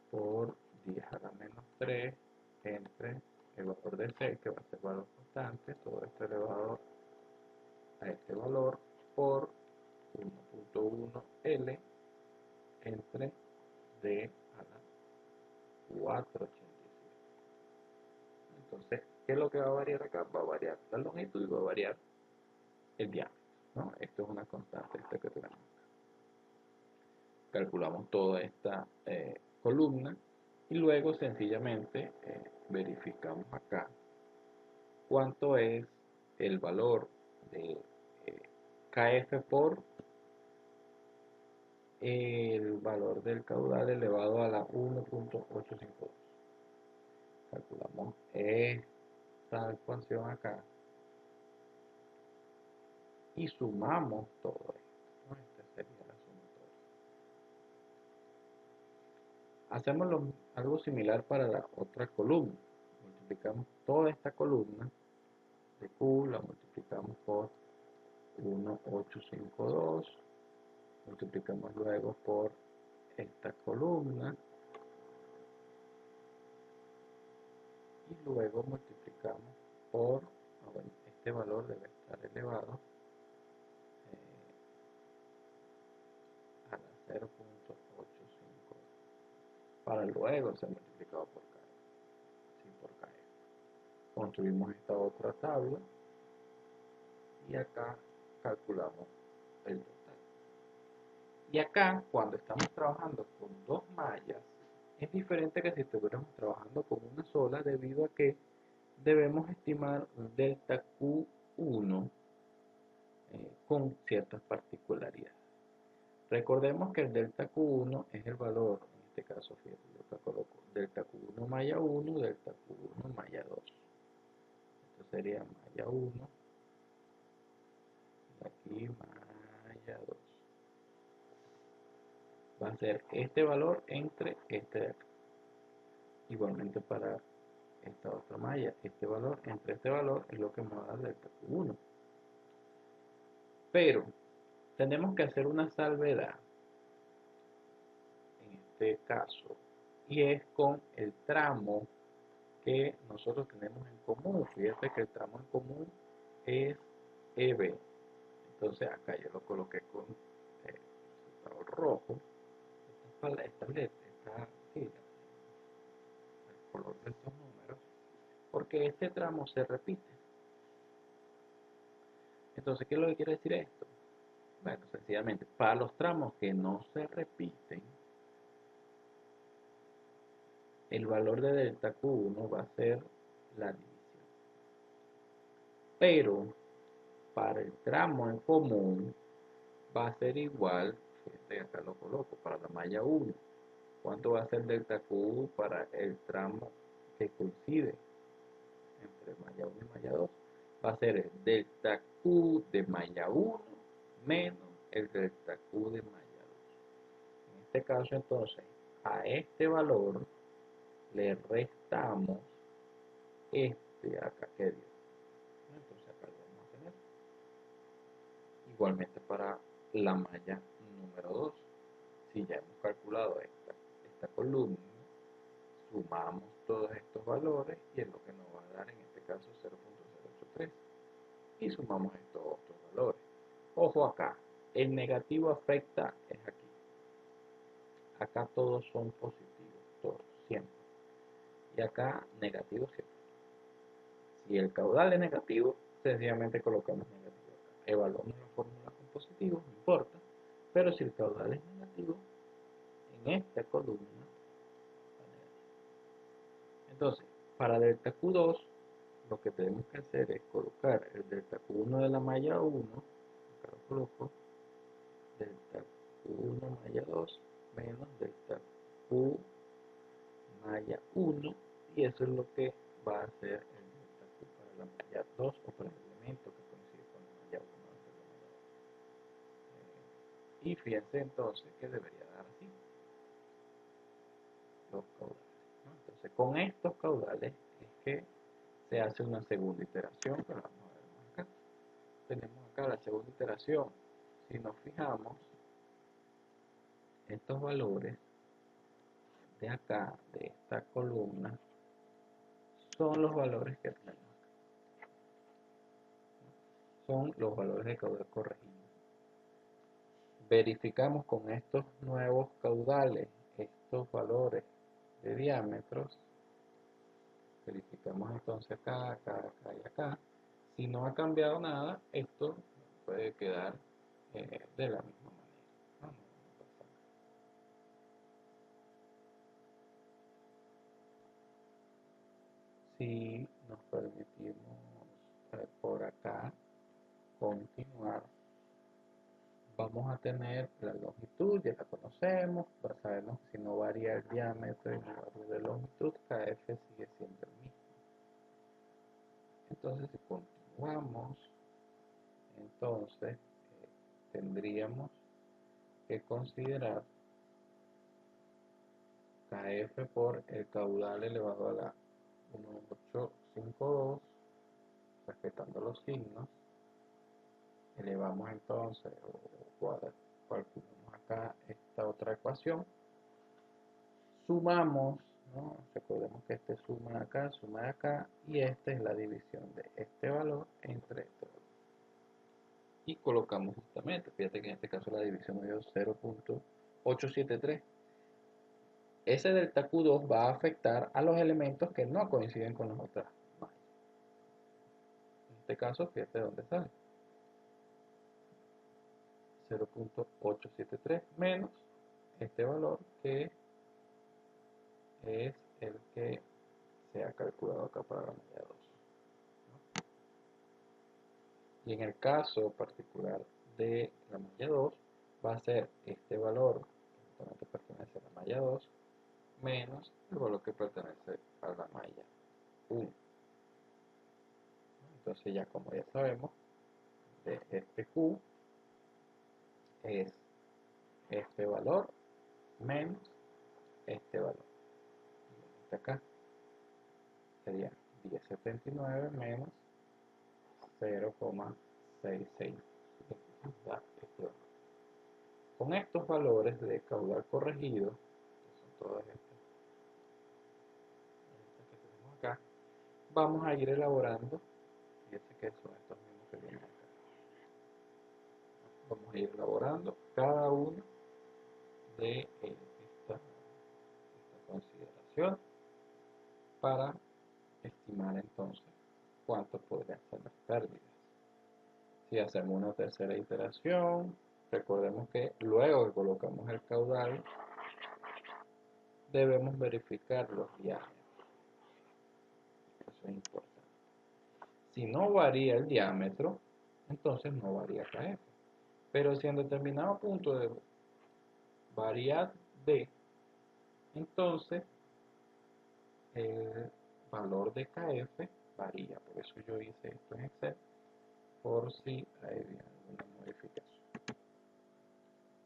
por 10 a la menos 3 entre el valor de C, que va a ser valor constante, todo esto elevado a este valor, por 1.1 L entre D a la 487. Entonces, ¿qué es lo que va a variar acá? Va a variar la longitud y va a variar el diámetro, ¿no? Esto es una constante esta que tenemos acá. Calculamos toda esta columna y luego sencillamente verificamos acá cuánto es el valor de KF por el valor del caudal elevado a la 1.852. Calculamos esta ecuación acá y sumamos todo esto, ¿no? Esta sería la sumatoria. Hacemos algo similar para la otra columna. Multiplicamos toda esta columna de Q, la multiplicamos por 1.852, multiplicamos luego por esta columna y luego multiplicamos por, bueno, este valor debe estar elevado a la 0.852 para luego ser multiplicado por KF, sí, por KF. Construimos esta otra tabla y acá calculamos el total. Y acá, cuando estamos trabajando con dos mallas, es diferente que si estuviéramos trabajando con una sola, debido a que debemos estimar un delta Q1 con ciertas particularidades. Recordemos que el delta Q1 es el valor, en este caso, fíjate, yo acá coloco delta Q1 malla 1, delta Q1 malla 2. Esto sería malla 1, y aquí malla 2. a ser este valor entre este de acá. Igualmente para esta otra malla, este valor entre este valor es lo que me va a dar delta Q1. Pero tenemos que hacer una salvedad en este caso, y es con el tramo que nosotros tenemos en común. Fíjate que el tramo en común es EB. Entonces acá yo lo coloqué con resultado rojo. Esta letra está aquí, el color de estos números, porque este tramo se repite. Entonces, ¿qué es lo que quiere decir esto? Bueno, sencillamente, para los tramos que no se repiten, el valor de delta Q1 va a ser la división. Pero para el tramo en común va a ser igual, fíjate, acá lo coloco, para la malla 1. ¿Cuánto va a ser delta Q para el tramo que coincide entre malla 1 y malla 2? Va a ser el delta Q de malla 1 menos el delta Q de malla 2. En este caso, entonces, a este valor le restamos este acá que dio. Entonces acá lo vamos a tener. Igualmente para la malla número 2. Si ya hemos calculado esta columna, sumamos todos estos valores y es lo que nos va a dar en este caso 0.083. Y sumamos estos otros valores. Ojo acá, el negativo afecta es aquí. Acá todos son positivos, todos, siempre. Y acá negativo siempre. Si el caudal es negativo, sencillamente colocamos negativo acá. Evaluamos la fórmula con positivo, no importa. Pero si el caudal es negativo, en esta columna va negativo. Entonces, para delta Q2, lo que tenemos que hacer es colocar el delta Q1 de la malla 1, acá lo coloco, delta Q1 malla 2 menos delta Q malla 1, y eso es lo que va a ser el delta Q para la malla 2 o para el elemento que coincide con la malla 1 antes de la malla 2. Y fíjense entonces que debería dar así los caudales, ¿no? Entonces con estos caudales es que se hace una segunda iteración, que la vamos a ver más acá. Tenemos acá la segunda iteración. Si nos fijamos, estos valores de acá, de esta columna, son los valores que tenemos acá. Son los valores de caudal corregido. Verificamos con estos nuevos caudales estos valores de diámetros. Verificamos entonces acá, acá, acá y acá. Si no ha cambiado nada, esto puede quedar de la misma manera. No, no, no pasa nada. Si nos permitimos por acá continuar, vamos a tener la longitud, ya la conocemos, sabemos que si no varía el diámetro y no varía de longitud, KF sigue siendo el mismo. Entonces, si continuamos, entonces tendríamos que considerar KF por el caudal elevado a la 1852, respetando los signos. Elevamos entonces o calculamos acá esta otra ecuación, sumamos, ¿no? Recordemos que este suma de acá, y esta es la división de este valor entre este valor. Y colocamos justamente, fíjate que en este caso la división me dio 0.873. Ese delta Q2 va a afectar a los elementos que no coinciden con las otras mallas. En este caso, fíjate dónde sale. 0.873 menos este valor que es el que se ha calculado acá para la malla 2, ¿no? Y en el caso particular de la malla 2 va a ser este valor que pertenece a la malla 2 menos el valor que pertenece a la malla 1. Entonces ya como ya sabemos, de este Q es este valor menos este valor. Este acá sería 1079 menos 0,66. Con estos valores de caudal corregido, que son todas estas que tenemos acá, vamos a ir elaborando, fíjense que son estos mismos que vienen acá. Vamos a ir elaborando cada uno de esta consideración para estimar entonces cuánto podrían ser las pérdidas. Si hacemos una tercera iteración, recordemos que luego que colocamos el caudal, debemos verificar los diámetros. Eso es importante. Si no varía el diámetro, entonces no varía KF. Pero si en determinado punto de variar D, entonces el valor de KF varía. Por eso yo hice esto en Excel, por si hay alguna modificación.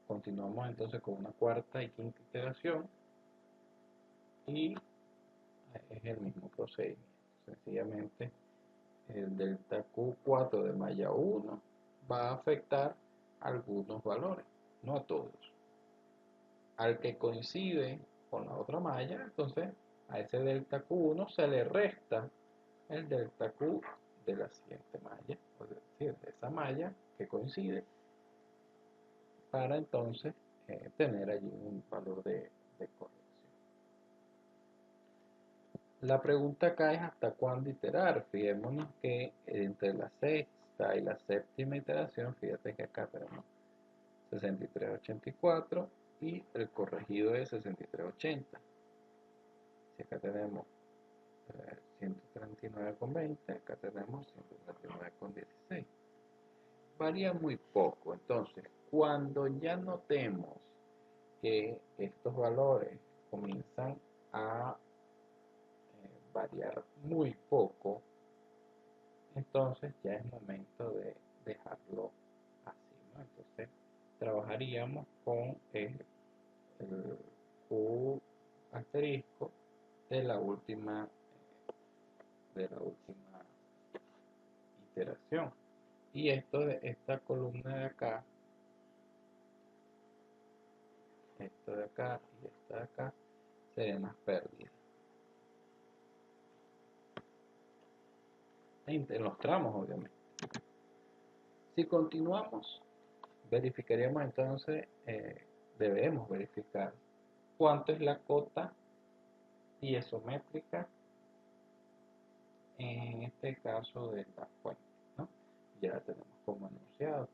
Continuamos entonces con una cuarta y quinta iteración y es el mismo procedimiento. Sencillamente el delta Q4 de malla 1 va a afectar algunos valores, no a todos. Al que coincide con la otra malla, entonces a ese delta Q1 se le resta el delta Q de la siguiente malla, es decir, de esa malla que coincide, para entonces tener allí un valor de corrección. La pregunta acá es hasta cuándo iterar. Fijémonos que entre la sexta y la séptima iteración, fíjate que acá tenemos 6384 y el corregido es 6380. Si acá tenemos 139,20, acá tenemos 139,16. Varía muy poco. Entonces, cuando ya notemos que estos valores comienzan a variar muy poco, entonces ya es momento de dejarlo así, ¿no? Entonces trabajaríamos con el Q asterisco de la última iteración, y esta columna de acá, esto de acá y esta de acá serían las pérdidas en los tramos, obviamente. Si continuamos, verificaríamos entonces, debemos verificar cuánto es la cota piezométrica en este caso de la fuente, ¿no? Ya la tenemos como anunciado.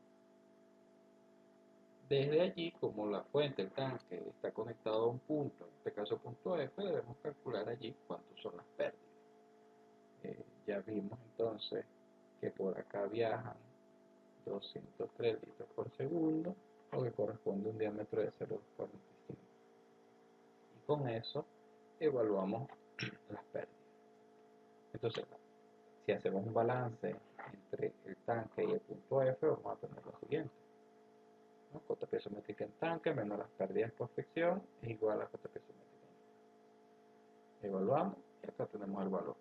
Desde allí, como la fuente, el tanque, está conectado a un punto, en este caso punto F, debemos calcular allí cuántas son las pérdidas. Ya vimos entonces que por acá viajan 203 litros por segundo, lo que corresponde a un diámetro de 0,45. Y con eso evaluamos las pérdidas. Entonces, si hacemos un balance entre el tanque y el punto F, vamos a tener lo siguiente, ¿no? Cota piezométrica en tanque menos las pérdidas por fricción es igual a cota piezométrica en tanque. Evaluamos y acá tenemos el valor.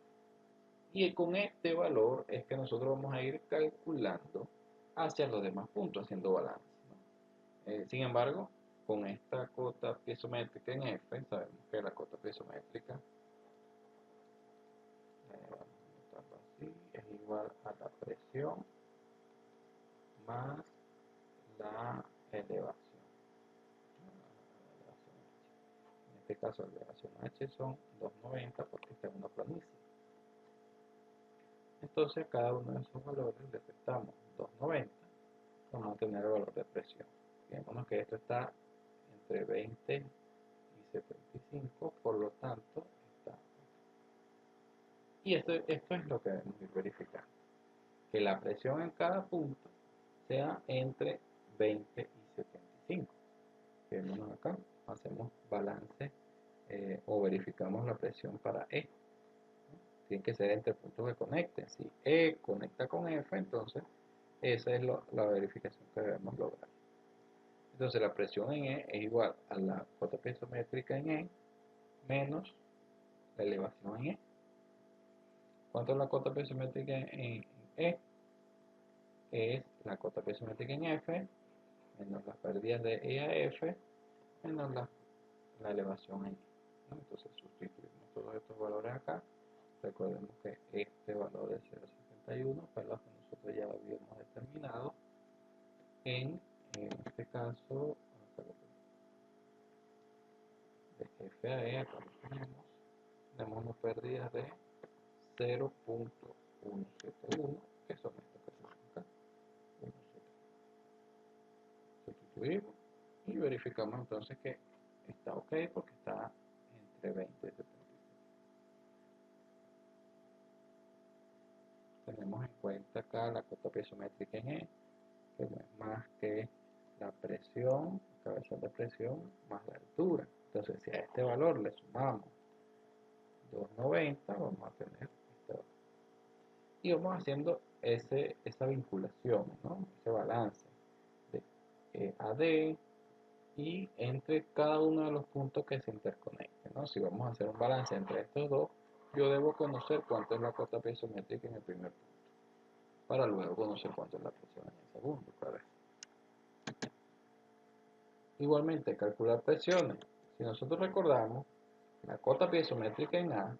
Y con este valor es que nosotros vamos a ir calculando hacia los demás puntos, haciendo balance, ¿no? Sin embargo, con esta cota piezométrica en F, sabemos que la cota piezométrica es igual a la presión más la elevación. En este caso, la elevación H son 290 porque está en una planicie. Entonces, a cada uno de esos valores le restamos 290, vamos a tener el valor de presión. Fijémonos que esto está entre 20 y 75, por lo tanto, está. Y esto es lo que debemos ir verificando, que la presión en cada punto sea entre 20 y 75. Fijémonos acá, hacemos balance o verificamos la presión para E. Tiene que ser entre puntos que conecten. Si E conecta con F, entonces esa es la verificación que debemos lograr. Entonces la presión en E es igual a la cota piezométrica en E menos la elevación en E. ¿Cuánto es la cota piezométrica en E? Es la cota piezométrica en F menos las pérdidas de E a F menos la elevación en E, ¿no? Entonces sustituimos todos estos valores acá. Recordemos que este valor de 0,71 fue lo que nosotros ya habíamos determinado en este caso de F a E. Acá lo tenemos unas pérdidas de 0.171, que son estas que tenemos acá. Sustituimos y verificamos entonces que está ok porque está entre 20 y 75. Tenemos en cuenta acá la cota piezométrica en E, que no es más que la presión, cabezal de presión, más la altura. Entonces, si a este valor le sumamos 290, vamos a tener este valor. Y vamos haciendo esa vinculación, ¿no? Ese balance de E a D y entre cada uno de los puntos que se interconecten, ¿no? Si vamos a hacer un balance entre estos dos, yo debo conocer cuánto es la cota piezométrica en el primer punto, para luego conocer cuánto es la presión en el segundo. Para igualmente, calcular presiones. Si nosotros recordamos, la cota piezométrica en A,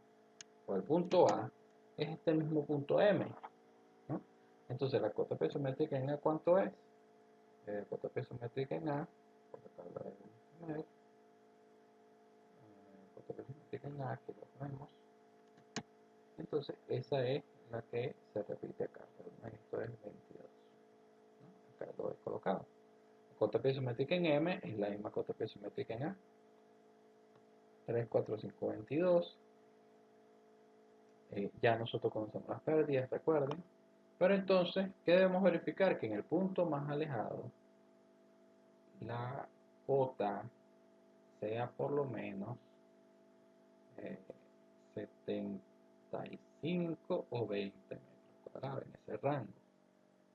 o el punto A, es este mismo punto M, ¿no? Entonces, la cota piezométrica en A, ¿cuánto es? La cota piezométrica en A, por acá la debemos poner, cota piezométrica en A, aquí lo ponemos. Entonces, esa es la que se repite acá, pero esto es 22, ¿no? Acá lo he colocado. La cota piezométrica en M es la misma cota piezométrica en A, 3, 4, 5, 22. Ya nosotros conocemos las pérdidas, recuerden. Pero entonces, ¿qué debemos verificar? Que en el punto más alejado, la cota sea por lo menos 75 o 20 metros cuadrados, en ese rango.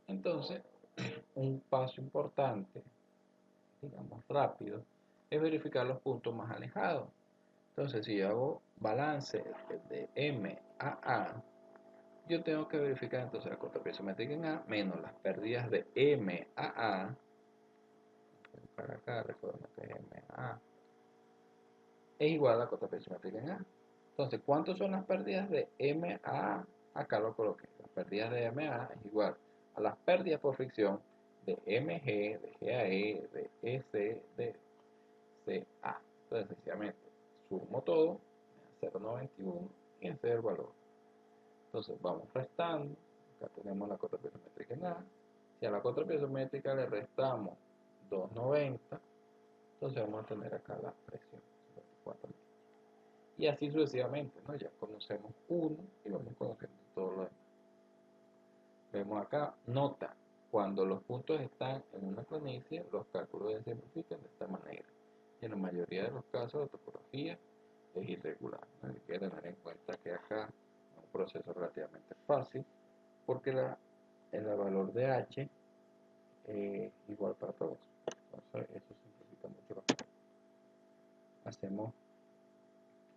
Entonces, un paso importante, digamos rápido, es verificar los puntos más alejados. Entonces, si yo hago balance de M a A, yo tengo que verificar entonces la cota piezométrica en A menos las pérdidas de M a A. Para acá, recordemos que es M a A es igual a la cota piezométrica en A. Entonces, ¿cuántas son las pérdidas de M a A? Acá lo coloqué. Las pérdidas de M a A es igual a las pérdidas por fricción de MG, de GAE, de EC, de CA. Entonces, sencillamente, sumo todo, 0,91 y ese es el valor. Entonces, vamos restando. Acá tenemos la cota piezométrica en A. Si a la cota piezométrica le restamos 2,90, entonces vamos a tener acá la presión, 54 metros. Y así sucesivamente, ¿no? Ya conocemos uno y vamos conociendo todo lo demás. Vemos acá, nota, cuando los puntos están en una planicie, los cálculos se simplifican de esta manera. Y en la mayoría de los casos la topografía es irregular, ¿no? Hay que tener en cuenta que acá es un proceso relativamente fácil, porque el valor de H es igual para todos. Entonces eso simplifica mucho la cosa. Hacemos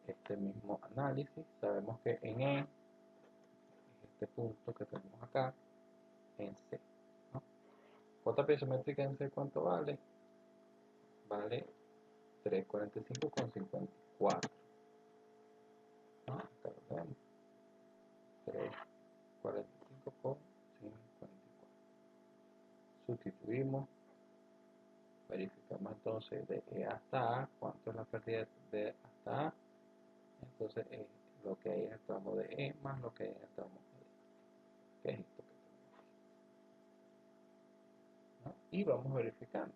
este mismo análisis. Sabemos que en E es este punto que tenemos acá, en C, ¿no? Cota piezométrica en C, ¿cuánto vale? Vale 345,54, ¿no? Acá lo vemos, 345,54. Sustituimos, verificamos entonces de E hasta A, cuánto es la pérdida de hasta A. Entonces lo que hay en el tramo de E más lo que hay en el tramo de D, que es esto que tenemos, ¿no? Y vamos verificando.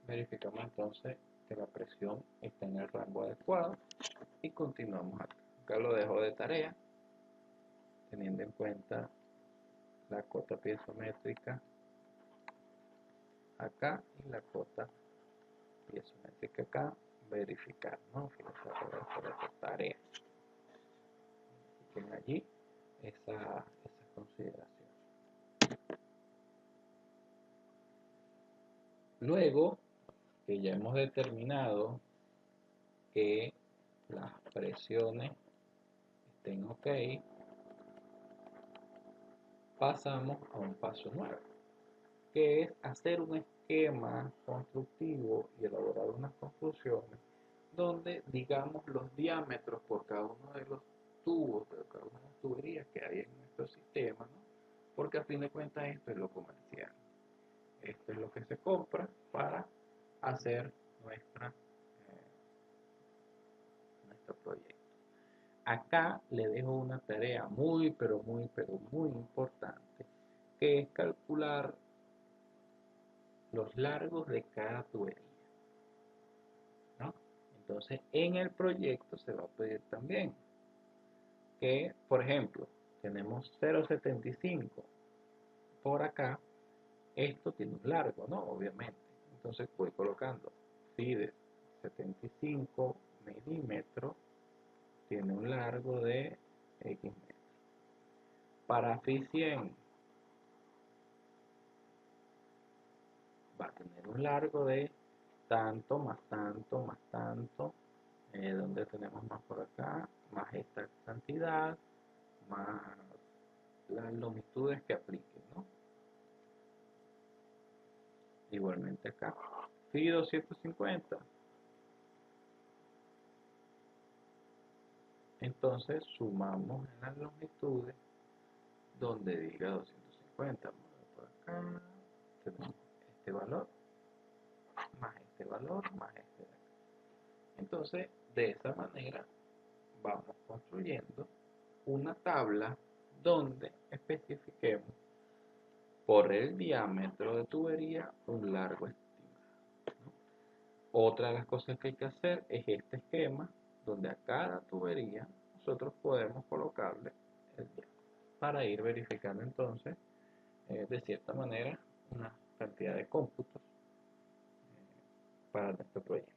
Verificamos entonces que la presión está en el rango adecuado y continuamos acá. Acá lo dejo de tarea, teniendo en cuenta la cota piezométrica acá y la cota piezométrica acá. Verificar, ¿no? Fíjense por esta tarea. Verifiquen allí esa consideración. Luego que ya hemos determinado que las presiones estén ok, pasamos a un paso nuevo, que es hacer un esquema constructivo y elaborar unas conclusiones donde digamos los diámetros por cada uno de los tubos, de cada una de las tuberías que hay en nuestro sistema, ¿no? Porque a fin de cuentas esto es lo comercial, esto es lo que se compra para hacer nuestro proyecto. Acá le dejo una tarea muy, pero muy importante, que es calcular los largos de cada tubería, ¿no? Entonces, en el proyecto se va a pedir también que, por ejemplo, tenemos 0,75 por acá, esto tiene un largo, ¿no? Obviamente. Entonces voy colocando phi de 75 milímetros, tiene un largo de X metros. Para phi 100 va a tener un largo de tanto más tanto más tanto, donde tenemos más por acá, más esta cantidad, más las longitudes que apliquen, ¿no? Igualmente acá, phi 250. Entonces sumamos en las longitudes donde diga 250. Por acá tenemos este valor, más este valor, más este de acá. Entonces, de esa manera vamos construyendo una tabla donde especifiquemos por el diámetro de tubería un largo estimado, ¿no? Otra de las cosas que hay que hacer es este esquema donde a cada tubería nosotros podemos colocarle el diámetro para ir verificando entonces de cierta manera una cantidad de cómputos para nuestro proyecto.